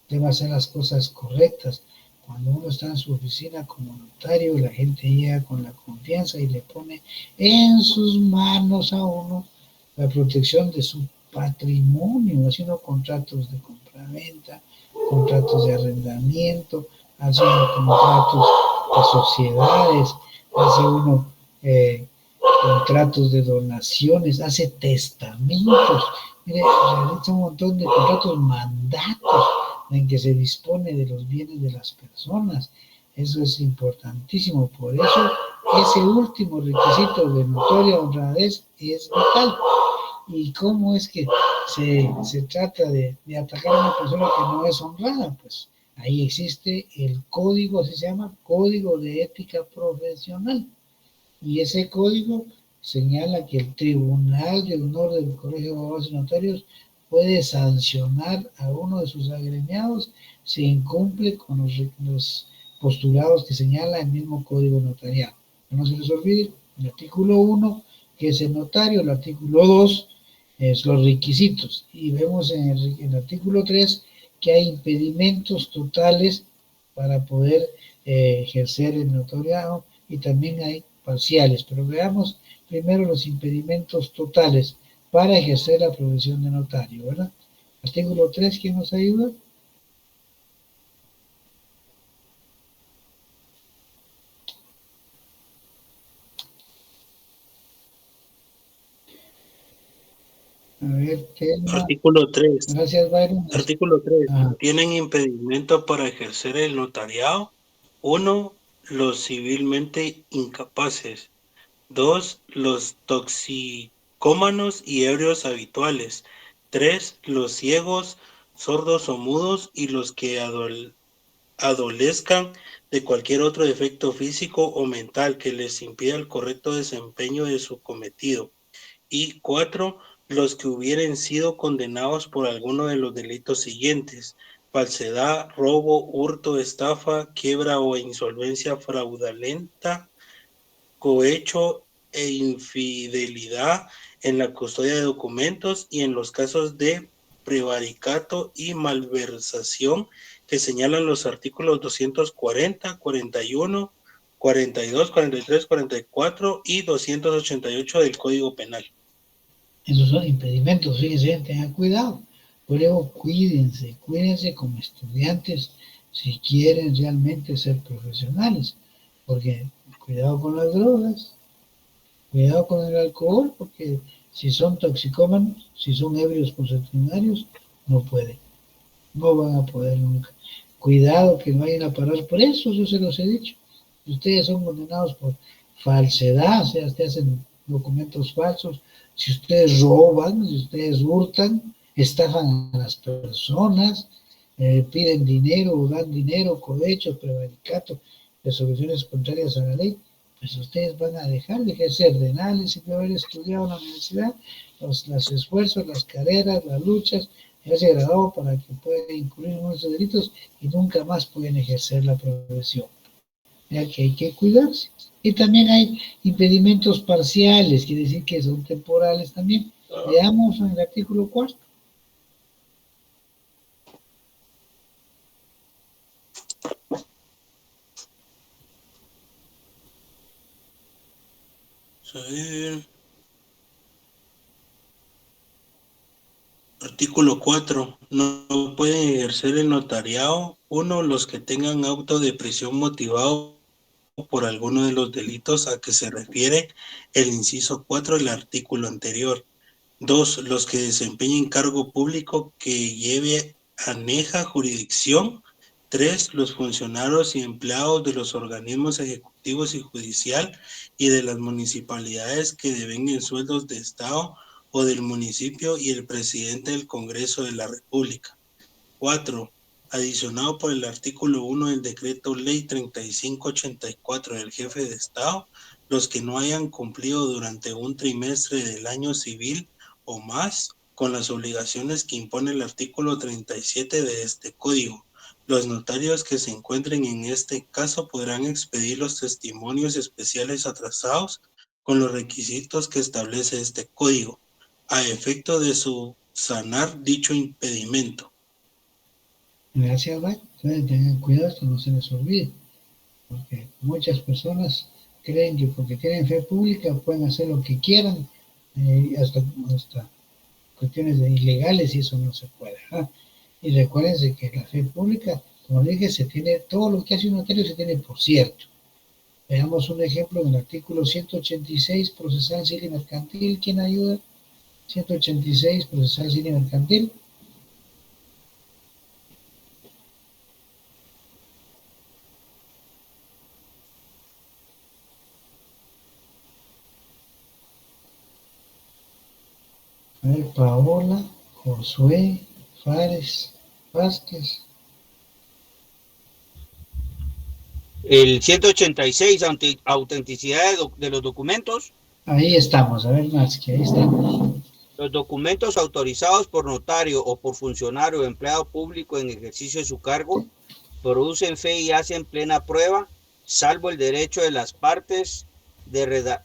Usted va a hacer las cosas correctas. Cuando uno está en su oficina como notario, la gente llega con la confianza y le pone en sus manos a uno la protección de su patrimonio, haciendo contratos de compraventa, contratos de arrendamiento, haciendo contratos de sociedades, hace uno contratos de donaciones, hace testamentos, mire, realiza un montón de contratos, mandatos, en que se dispone de los bienes de las personas. Eso es importantísimo. Por eso, ese último requisito de notoria honradez es vital. ¿Y cómo es que se trata de atacar a una persona que no es honrada? Pues ahí existe el código, así se llama, Código de Ética Profesional. Y ese código señala que el Tribunal de Honor del Colegio de Abogados y Notarios puede sancionar a uno de sus agremiados si incumple con los postulados que señala el mismo Código Notarial. No se les olvide, el artículo 1, que es el notario, el artículo 2, es los requisitos. Y vemos en el artículo 3 que hay impedimentos totales para poder ejercer el notariado y también hay parciales, pero veamos primero los impedimentos totales para ejercer la profesión de notario, ¿verdad? Artículo 3, ¿quién nos ayuda? A ver, tema. Artículo 3. Gracias, Byron. Artículo 3. Ah. Tienen impedimento para ejercer el notariado. 1. Los civilmente incapaces. 2. Los toxicómanos y ebrios habituales. 3. Los ciegos, sordos o mudos y los que adolezcan de cualquier otro defecto físico o mental que les impida el correcto desempeño de su cometido. Y 4. Los que hubieren sido condenados por alguno de los delitos siguientes: falsedad, robo, hurto, estafa, quiebra o insolvencia fraudulenta, cohecho e infidelidad en la custodia de documentos y en los casos de prevaricato y malversación que señalan los artículos 240, 41, 42, 43, 44 y 288 del Código Penal. Esos son impedimentos, fíjense, tengan cuidado. Por eso cuídense como estudiantes si quieren realmente ser profesionales, porque cuidado con las drogas, cuidado con el alcohol, porque si son toxicómanos, si son ebrios consuetudinarios, no pueden, no van a poder nunca. Cuidado que no vayan a parar por eso, yo se los he dicho. Si ustedes son condenados por falsedad, o sea, ustedes hacen documentos falsos, si ustedes roban, si ustedes hurtan, estafan a las personas, piden dinero o dan dinero, cohecho, prevaricato, resoluciones contrarias a la ley, pues ustedes van a dejar de ejercer. De nada les sirve haber estudiado en la universidad, los esfuerzos, las carreras, las luchas, haberse graduado para que puedan incurrir en nuestros delitos y nunca más pueden ejercer la profesión. Ya que hay que cuidarse. Y también hay impedimentos parciales, quiere decir que son temporales también. Veamos en el artículo 4. Artículo 4. No pueden ejercer el notariado: 1. Los que tengan auto de prisión motivado por alguno de los delitos a que se refiere el inciso 4 del artículo anterior. 2. Los que desempeñen cargo público que lleve aneja jurisdicción. 3. Los funcionarios y empleados de los organismos ejecutivos y judicial y de las municipalidades que devenguen sueldos de Estado o del municipio y el presidente del Congreso de la República. 4. Adicionado por el artículo 1 del Decreto Ley 3584 del Jefe de Estado, los que no hayan cumplido durante un trimestre del año civil o más con las obligaciones que impone el artículo 37 de este código. Los notarios que se encuentren en este caso podrán expedir los testimonios especiales atrasados con los requisitos que establece este código, a efecto de subsanar dicho impedimento. Gracias, Mike. Entonces, tengan cuidado que no se les olvide, porque muchas personas creen que porque tienen fe pública pueden hacer lo que quieran, hasta cuestiones ilegales, y eso no se puede. Y recuérdense que la fe pública, como dije, se tiene, todo lo que hace un notario se tiene por cierto. Veamos un ejemplo en el artículo 186, procesal civil y mercantil. ¿Quién ayuda? 186, procesal civil y mercantil. A ver, Paola, Josué, Fares, Vázquez. El 186, autenticidad de los documentos. Ahí estamos, a ver más, que ahí estamos. Los documentos autorizados por notario o por funcionario o empleado público en ejercicio de su cargo producen fe y hacen plena prueba, salvo el derecho de las partes de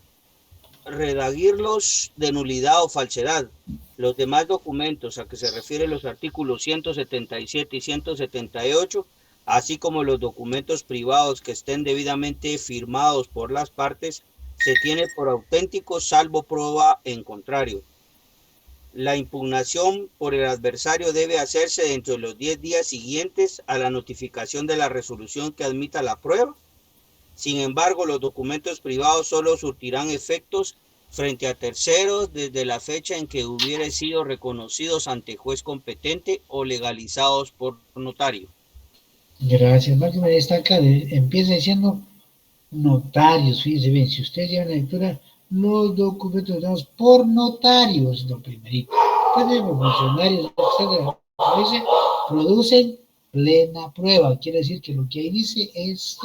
redaguirlos de nulidad o falsedad. Los demás documentos a que se refieren los artículos 177 y 178, así como los documentos privados que estén debidamente firmados por las partes, se tiene por auténticos salvo prueba en contrario. La impugnación por el adversario debe hacerse dentro de los 10 días siguientes a la notificación de la resolución que admita la prueba. Sin embargo, los documentos privados solo surtirán efectos frente a terceros desde la fecha en que hubieran sido reconocidos ante juez competente o legalizados por notario. Gracias, Máximo. Está acá, empieza diciendo notarios. Fíjense bien, si ustedes llevan la lectura, los documentos dados por notarios, lo primerito. Entonces, los funcionarios dice, producen plena prueba. Quiere decir que lo que ahí dice es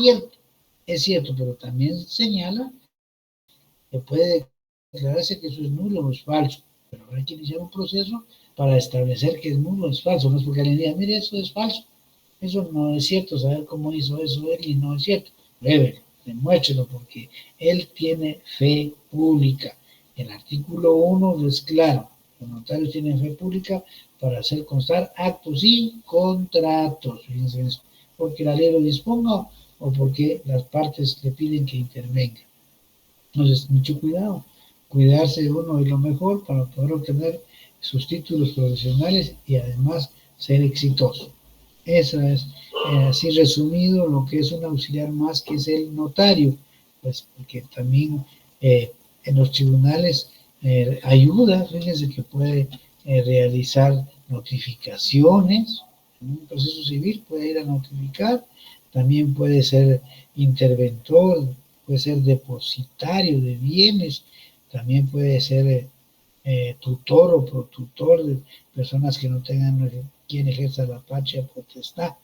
cierto, pero también señala que puede declararse que eso es nulo o es falso, pero hay que iniciar un proceso para establecer que es nulo o es falso. No es porque alguien diga, mire, eso es falso, eso no es cierto, saber cómo hizo eso él y no es cierto. Pruébelo, demuéstrelo, porque él tiene fe pública. El artículo 1 es claro, los notarios tienen fe pública para hacer constar actos y contratos, fíjense eso, porque la ley lo disponga o porque las partes le piden que intervenga. Entonces, mucho cuidado, cuidarse de uno es lo mejor para poder obtener sus títulos profesionales y además ser exitoso. Eso es, así resumido, lo que es un auxiliar más, que es el notario, pues porque también en los tribunales ayuda, fíjense que puede realizar notificaciones, en un proceso civil puede ir a notificar, también puede ser interventor, puede ser depositario de bienes, también puede ser tutor o protutor de personas que no tengan quien ejerza la patria potestad.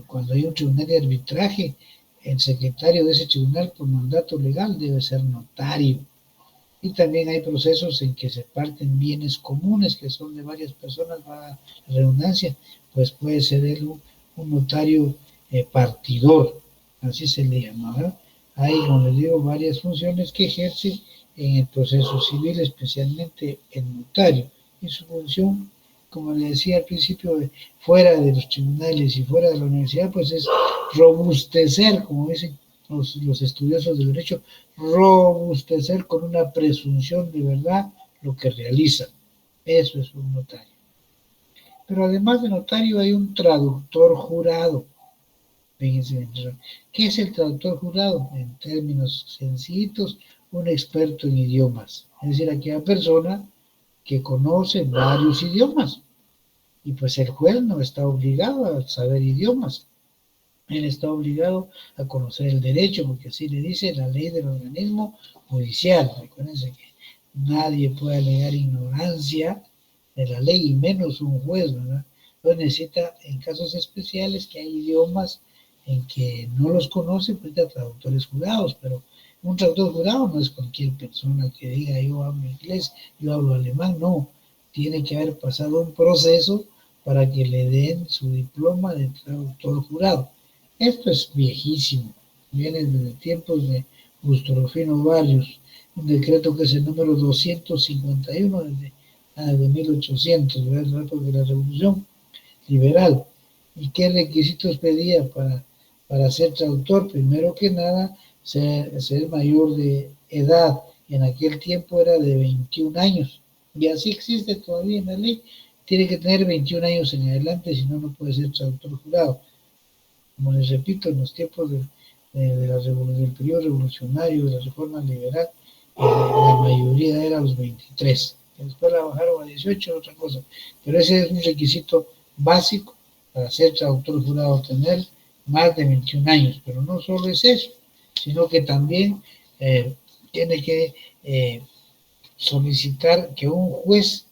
Cuando hay un tribunal de arbitraje, el secretario de ese tribunal por mandato legal debe ser notario. Y también hay procesos en que se parten bienes comunes que son de varias personas, para la redundancia, pues puede ser él un notario partidor, así se le llama, ¿verdad? Hay, como les digo, varias funciones que ejerce en el proceso civil, especialmente el notario. Y su función, como le decía al principio, fuera de los tribunales y fuera de la universidad, pues es robustecer, como dicen los estudiosos del derecho, robustecer con una presunción de verdad lo que realizan. Eso es un notario. Pero además de notario hay un traductor jurado. Fíjense, ¿qué es el traductor jurado? En términos sencillitos, un experto en idiomas. Es decir, aquella persona que conoce varios idiomas. Y pues el juez no está obligado a saber idiomas. Él está obligado a conocer el derecho, porque así le dice la ley del organismo judicial. Recuérdense que nadie puede alegar ignorancia de la ley, y menos un juez, ¿verdad? Entonces necesita, en casos especiales, que hay idiomas en que no los conoce, pues de traductores jurados, pero Un traductor jurado no es cualquier persona que diga yo hablo inglés, yo hablo alemán, no. Tiene que haber pasado un proceso para que le den su diploma de traductor jurado. Esto es viejísimo, viene desde tiempos de Augusto Rufino Barrios, un decreto que es el número 251 de 1800, de la época de la Revolución Liberal. ¿Y qué requisitos pedía para ser traductor? Primero que nada, ser mayor de edad. En aquel tiempo era de 21 años. Y así existe todavía en la ley. Tiene que tener 21 años en adelante, si no, no puede ser traductor jurado. Como les repito, en los tiempos del periodo revolucionario, de la reforma liberal, la mayoría era a los 23. Después la bajaron a 18, otra cosa. Pero ese es un requisito básico para ser traductor jurado, tener más de 21 años. Pero no solo es eso, sino que también tiene que solicitar que un juez,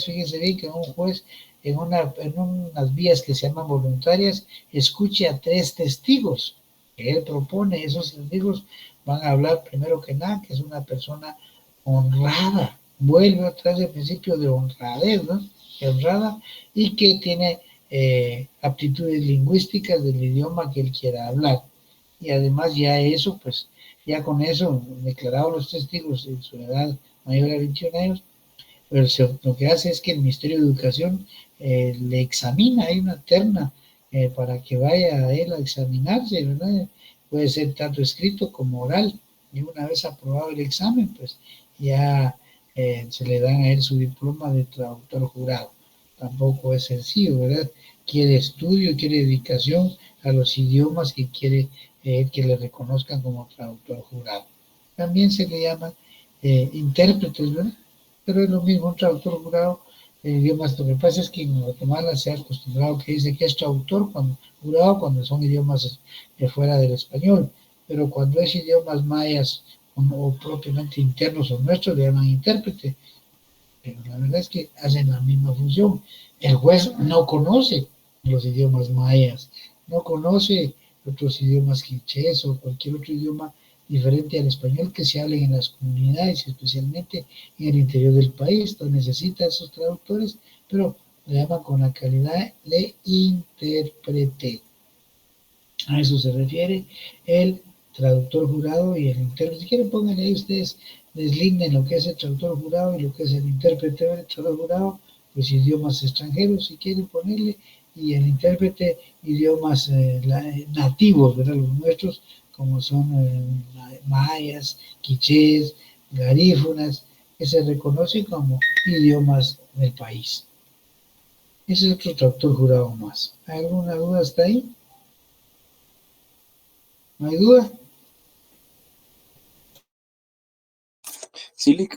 fíjense bien, que un juez en unas vías que se llaman voluntarias, escuche a 3 testigos que él propone. Esos testigos van a hablar primero que nada que es una persona honrada, vuelve otra vez el principio de honradez, ¿no? Honrada, y que tiene aptitudes lingüísticas del idioma que él quiera hablar. Y además ya eso, pues, ya con eso, declarados los testigos en su edad mayor a 21 años, pero lo que hace es que el Ministerio de Educación le examina, hay una terna para que vaya a él a examinarse, ¿verdad? Puede ser tanto escrito como oral, y una vez aprobado el examen, pues ya se le dan a él su diploma de traductor jurado. Tampoco es sencillo, ¿verdad? Quiere estudio, quiere dedicación a los idiomas que quiere que le reconozcan como traductor jurado. También se le llama intérpretes, ¿verdad? Pero es lo mismo, un traductor jurado en idiomas. Lo que pasa es que en Guatemala se ha acostumbrado que dice que es traductor jurado cuando son idiomas de fuera del español, pero cuando es idiomas mayas o propiamente internos o nuestros, le llaman intérprete. Pero la verdad es que hacen la misma función. El juez no conoce los idiomas mayas, no conoce otros idiomas quichés o cualquier otro idioma diferente al español que se hablen en las comunidades, especialmente en el interior del país. Entonces necesita esos traductores, pero le llaman con la calidad de intérprete. A eso se refiere el traductor jurado y el intérprete. Si quieren, pónganle ahí ustedes, deslinden lo que es el traductor jurado y lo que es el intérprete. El traductor jurado, pues idiomas extranjeros, si quieren ponerle, y el intérprete, idiomas nativos, ¿verdad? Los nuestros, como son mayas, quichés, garífunas, que se reconocen como idiomas del país. Ese es otro traductor jurado más. ¿Hay alguna duda hasta ahí? ¿No hay duda? Sí,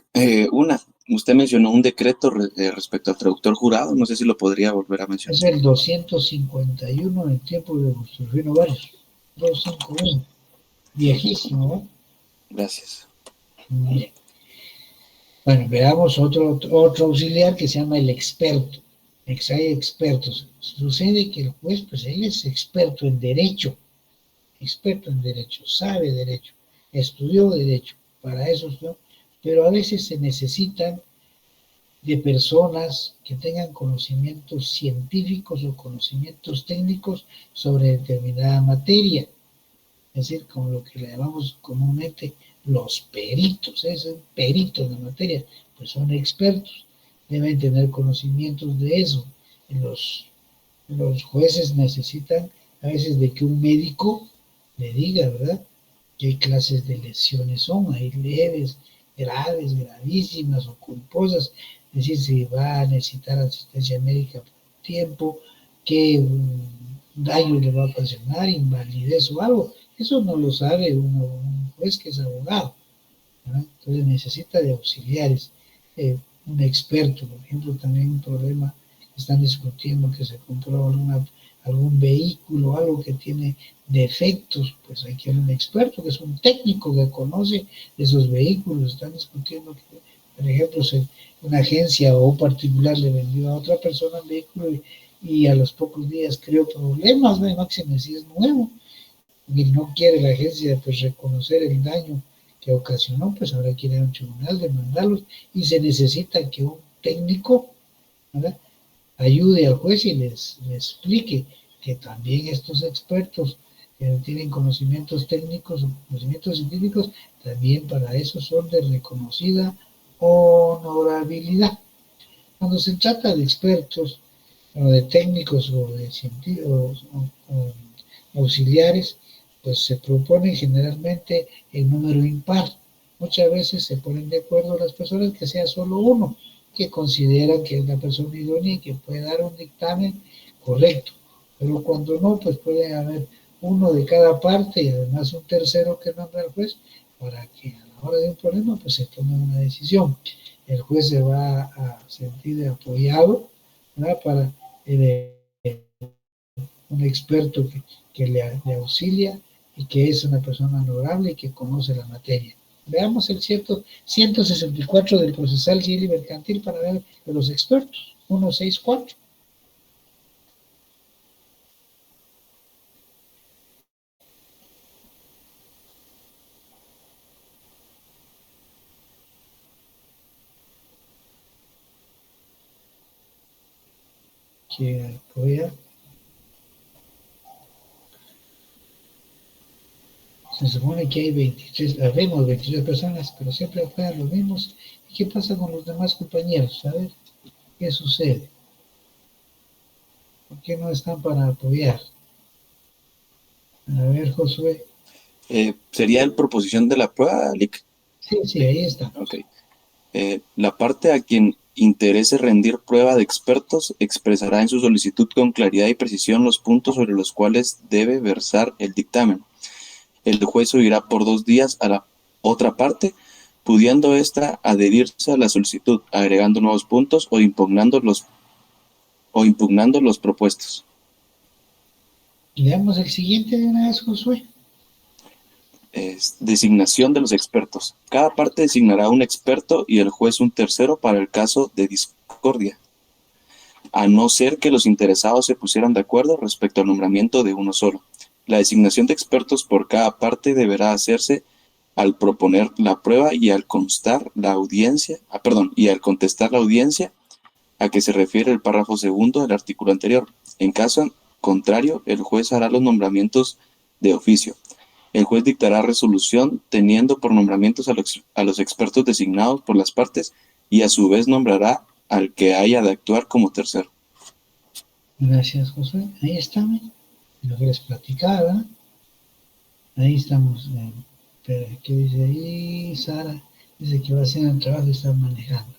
una. Usted mencionó un decreto respecto al traductor jurado, no sé si lo podría volver a mencionar. Es el 251 en tiempo de Augusto Rufino Barrios. 251. Viejísimo, ¿no? Gracias. Bien. Bueno, veamos otro auxiliar que se llama el experto. Hay expertos. Sucede que el juez, pues él es experto en derecho, sabe derecho, estudió derecho, para eso estudió, pero a veces se necesitan de personas que tengan conocimientos científicos o conocimientos técnicos sobre determinada materia. Es decir, como lo que le llamamos comúnmente los peritos, es peritos de materia, pues son expertos, deben tener conocimientos de eso. Los jueces necesitan a veces de que un médico le diga, ¿verdad?, qué clases de lesiones son, hay leves, graves, gravísimas o culposas, es decir, si va a necesitar asistencia médica por tiempo, qué daño le va a ocasionar, invalidez o algo. Eso no lo sabe un juez que es abogado, ¿verdad? Entonces necesita de auxiliares, un experto. Por ejemplo, también un problema que están discutiendo, que se compró algún vehículo, algo que tiene defectos, pues hay que un experto, que es un técnico que conoce esos vehículos. Están discutiendo que, por ejemplo, una agencia o un particular le vendió a otra persona un vehículo y a los pocos días creó problemas, ¿no? Máxime si es nuevo, y no quiere la agencia pues reconocer el daño que ocasionó, pues habrá que ir a un tribunal, demandarlos, y se necesita que un técnico, ¿verdad?, ayude al juez y les explique que también estos expertos que tienen conocimientos técnicos o conocimientos científicos, también para eso son de reconocida honorabilidad. Cuando se trata de expertos, o de técnicos o de científicos o auxiliares, pues se proponen generalmente en número impar. Muchas veces se ponen de acuerdo las personas que sea solo uno, que consideran que es la persona idónea y que puede dar un dictamen correcto. Pero cuando no, pues puede haber uno de cada parte y además un tercero que nombra al juez para que a la hora de un problema pues se tome una decisión. El juez se va a sentir apoyado, ¿verdad?, para un experto que le auxilia y que es una persona honorable y que conoce la materia. Veamos el 164 del procesal civil y mercantil para ver de los expertos. 164. Que apoya. Se supone que hay 23, habemos 23 personas, pero siempre apoyan los mismos. ¿Y qué pasa con los demás compañeros? A ver, ¿qué sucede? ¿Por qué no están para apoyar? A ver, Josué. ¿Sería el proposición de la prueba, Lick? Sí, ahí está. Ok. La parte a quien interese rendir prueba de expertos expresará en su solicitud con claridad y precisión los puntos sobre los cuales debe versar el dictamen. El juez oirá por 2 días a la otra parte, pudiendo ésta adherirse a la solicitud, agregando nuevos puntos o impugnando los propuestos. Leamos el siguiente de una vez, Josué. Designación de los expertos. Cada parte designará un experto y el juez un tercero para el caso de discordia, a no ser que los interesados se pusieran de acuerdo respecto al nombramiento de uno solo. La designación de expertos por cada parte deberá hacerse al proponer la prueba y al contestar la audiencia a que se refiere el párrafo segundo del artículo anterior. En caso contrario, el juez hará los nombramientos de oficio. El juez dictará resolución teniendo por nombramientos a los expertos designados por las partes y a su vez nombrará al que haya de actuar como tercero. Gracias, Josué. Ahí está, lo que les platicaba. Ahí estamos. Pero, ¿qué dice ahí? Sara dice que va a hacer el trabajo y está manejando.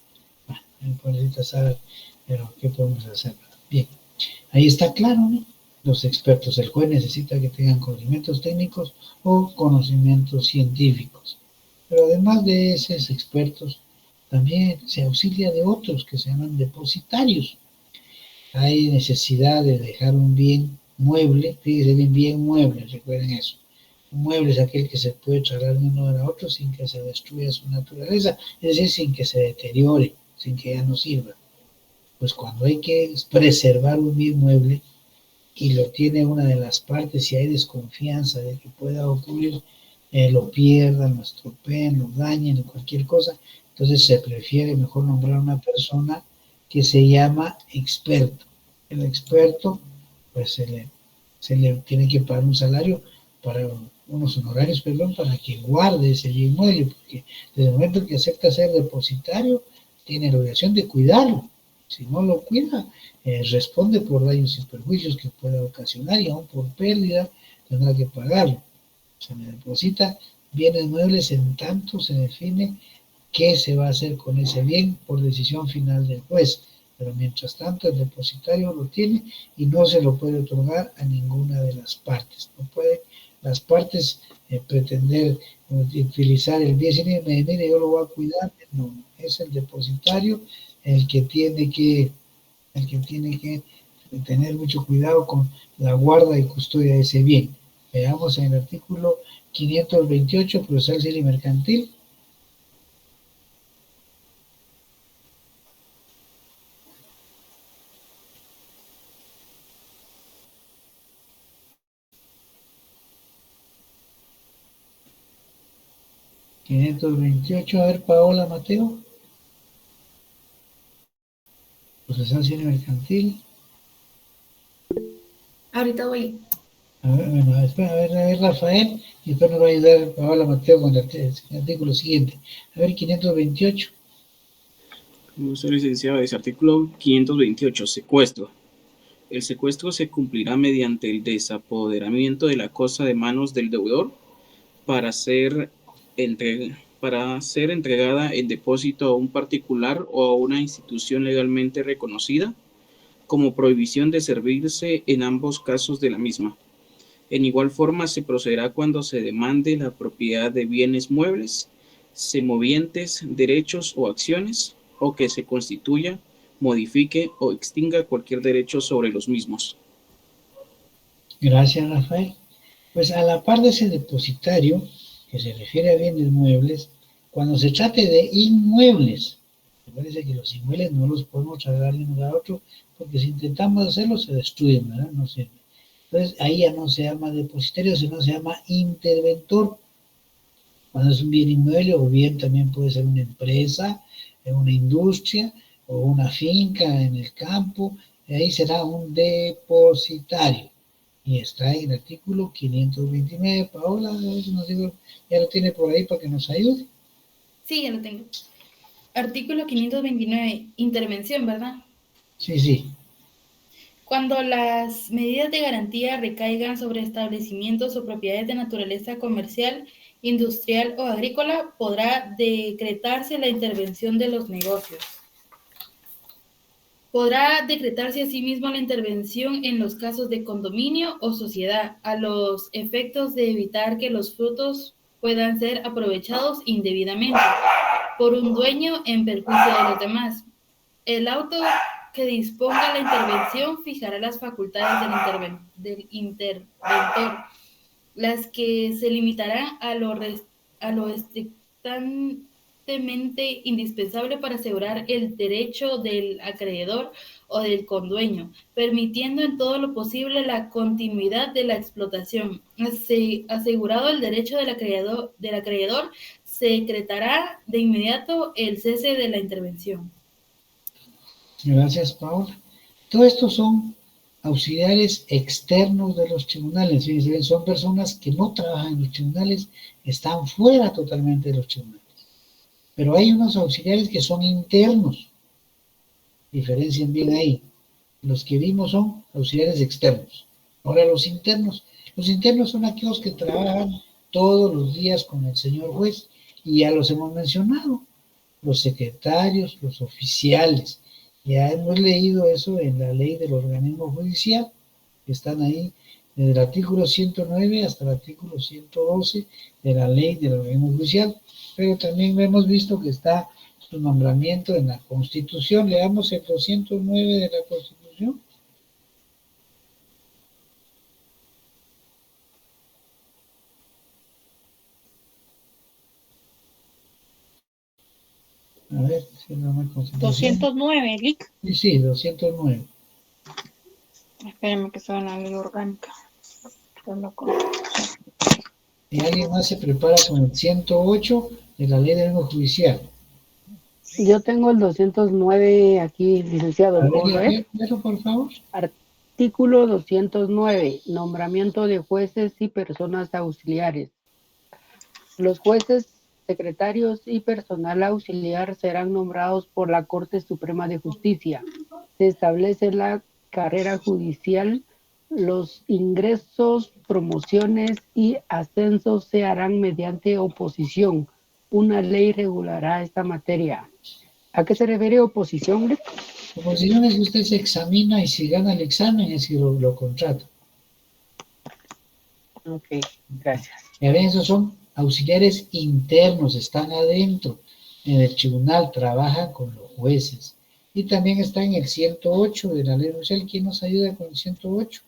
Bueno, pobrecita Sara, pero ¿qué podemos hacer? Bien, ahí está claro, ¿no? Los expertos, el juez necesita que tengan conocimientos técnicos o conocimientos científicos. Pero además de esos expertos, también se auxilia de otros que se llaman depositarios. Hay necesidad de dejar un bien mueble, fíjense bien mueble, recuerden eso. Un mueble es aquel que se puede trasladar de uno a otro sin que se destruya su naturaleza, es decir, sin que se deteriore, sin que ya no sirva. Pues cuando hay que preservar un bien mueble y lo tiene una de las partes y hay desconfianza de que pueda ocurrir, lo pierdan, lo estropeen, lo dañen, cualquier cosa, entonces se prefiere mejor nombrar a una persona que se llama experto. El experto, pues se le tiene que pagar un salario para unos honorarios, perdón, para que guarde ese bien mueble, porque desde el momento que acepta ser depositario, tiene la obligación de cuidarlo. Si no lo cuida, responde por daños y perjuicios que pueda ocasionar y aún por pérdida tendrá que pagarlo. Se le deposita bienes muebles en tanto se define qué se va a hacer con ese bien por decisión final del juez. Pero mientras tanto el depositario lo tiene y no se lo puede otorgar a ninguna de las partes. No puede las partes pretender utilizar el bien sin mire, yo lo voy a cuidar. No, es el depositario el que tiene que tener mucho cuidado con la guarda y custodia de ese bien. Veamos en el artículo 528, procesal civil y mercantil. 528, a ver, Paola Mateo. Procesal mercantil. Ahorita voy. A ver, bueno, espera, a ver, Rafael, y después nos va a ayudar Paola Mateo con el artículo siguiente. A ver, 528. Señor licenciado, dice artículo 528, secuestro. El secuestro se cumplirá mediante el desapoderamiento de la cosa de manos del deudor para ser entregada en depósito a un particular o a una institución legalmente reconocida, como prohibición de servirse en ambos casos de la misma. En igual forma se procederá cuando se demande la propiedad de bienes muebles, semovientes, derechos o acciones, o que se constituya, modifique o extinga cualquier derecho sobre los mismos. Gracias, Rafael. Pues a la par de ese depositario, que se refiere a bienes muebles, cuando se trate de inmuebles, me parece que los inmuebles no los podemos trasladar de un lugar a otro, porque si intentamos hacerlo se destruyen, ¿verdad? No sirve. Entonces ahí ya no se llama depositario, sino se llama interventor. Cuando es un bien inmueble, o bien también puede ser una empresa, una industria, o una finca en el campo, y ahí será un depositario. Y está en el artículo 529. Paola, nos digo, ya lo tiene por ahí para que nos ayude. Sí, ya lo tengo. Artículo 529, intervención, ¿verdad? Sí, sí. Cuando las medidas de garantía recaigan sobre establecimientos o propiedades de naturaleza comercial, industrial o agrícola, podrá decretarse la intervención de los negocios. Podrá decretarse asimismo la intervención en los casos de condominio o sociedad, a los efectos de evitar que los frutos puedan ser aprovechados indebidamente por un dueño en perjuicio de los demás. El auto que disponga la intervención fijará las facultades del interventor, las que se limitarán a lo estrictamente indispensable para asegurar el derecho del acreedor o del condueño, permitiendo en todo lo posible la continuidad de la explotación. Asegurado el derecho del acreedor, se decretará de inmediato el cese de la intervención. Gracias, Paola. Todo esto son auxiliares externos de los tribunales, ¿sí? Son personas que no trabajan en los tribunales, están fuera totalmente de los tribunales. Pero hay unos auxiliares que son internos, diferencien bien ahí. Los que vimos son auxiliares externos. Ahora los internos son aquellos que trabajan todos los días con el señor juez, y ya los hemos mencionado, los secretarios, los oficiales. Ya hemos leído eso en la ley del organismo judicial, que están ahí desde el artículo 109 hasta el artículo 112 de la ley del organismo judicial, pero también hemos visto que está su nombramiento en la Constitución. Leamos el 209 de la Constitución. A ver, si no me Constitución. 209, Lic. Sí, 209. Espérenme que está en la ley orgánica. Y alguien más se prepara con el 108 de la ley del orden judicial. Yo tengo el 209 aquí, licenciado. A ver, eso, por favor. Artículo 209, nombramiento de jueces y personas auxiliares. Los jueces, secretarios y personal auxiliar serán nombrados por la Corte Suprema de Justicia. Se establece la carrera judicial, los ingresos, promociones y ascensos se harán mediante oposición. Una ley regulará esta materia. ¿A qué se refiere oposición? Oposición es que usted se examina y si gana el examen es que lo contrata. Ok, gracias. Ya ven, esos son auxiliares internos, están adentro en el tribunal, trabajan con los jueces. Y también está en el 108 de la ley judicial. ¿Quién nos ayuda con el 108?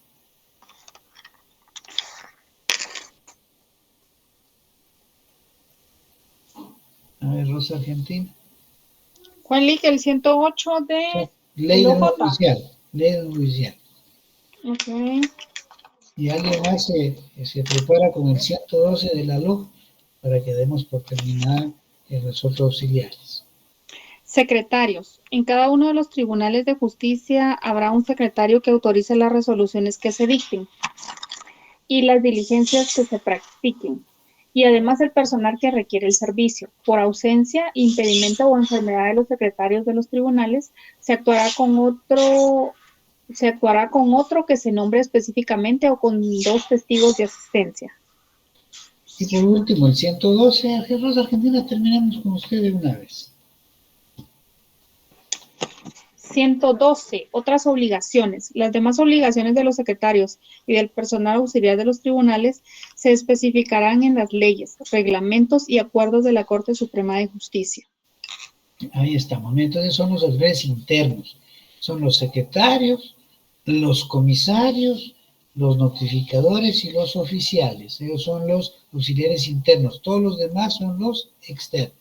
A ver, Rosa Argentina. ¿Cuál ley? El 108 de ley del judicial. Ley del judicial. Ok. Y alguien más se prepara con el 112 de la LOJ. para que demos por terminar los otros auxiliares. Secretarios. En cada uno de los tribunales de justicia habrá un secretario que autorice las resoluciones que se dicten y las diligencias que se practiquen, y además el personal que requiere el servicio. Por ausencia, impedimento o enfermedad de los secretarios de los tribunales, se actuará con otro que se nombre específicamente o con 2 testigos de asistencia. Y por último, el 112, Rosa Argentina, terminamos con usted de una vez. 112. Otras obligaciones. Las demás obligaciones de los secretarios y del personal auxiliar de los tribunales se especificarán en las leyes, reglamentos y acuerdos de la Corte Suprema de Justicia. Ahí estamos. Entonces son los auxiliares internos. Son los secretarios, los comisarios, los notificadores y los oficiales. Ellos son los auxiliares internos. Todos los demás son los externos.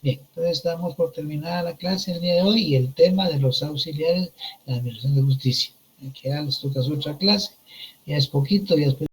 Bien, entonces estamos por terminar la clase el día de hoy y el tema de los auxiliares de la Administración de Justicia. Que ya les toca otra clase, ya es poquito, ya después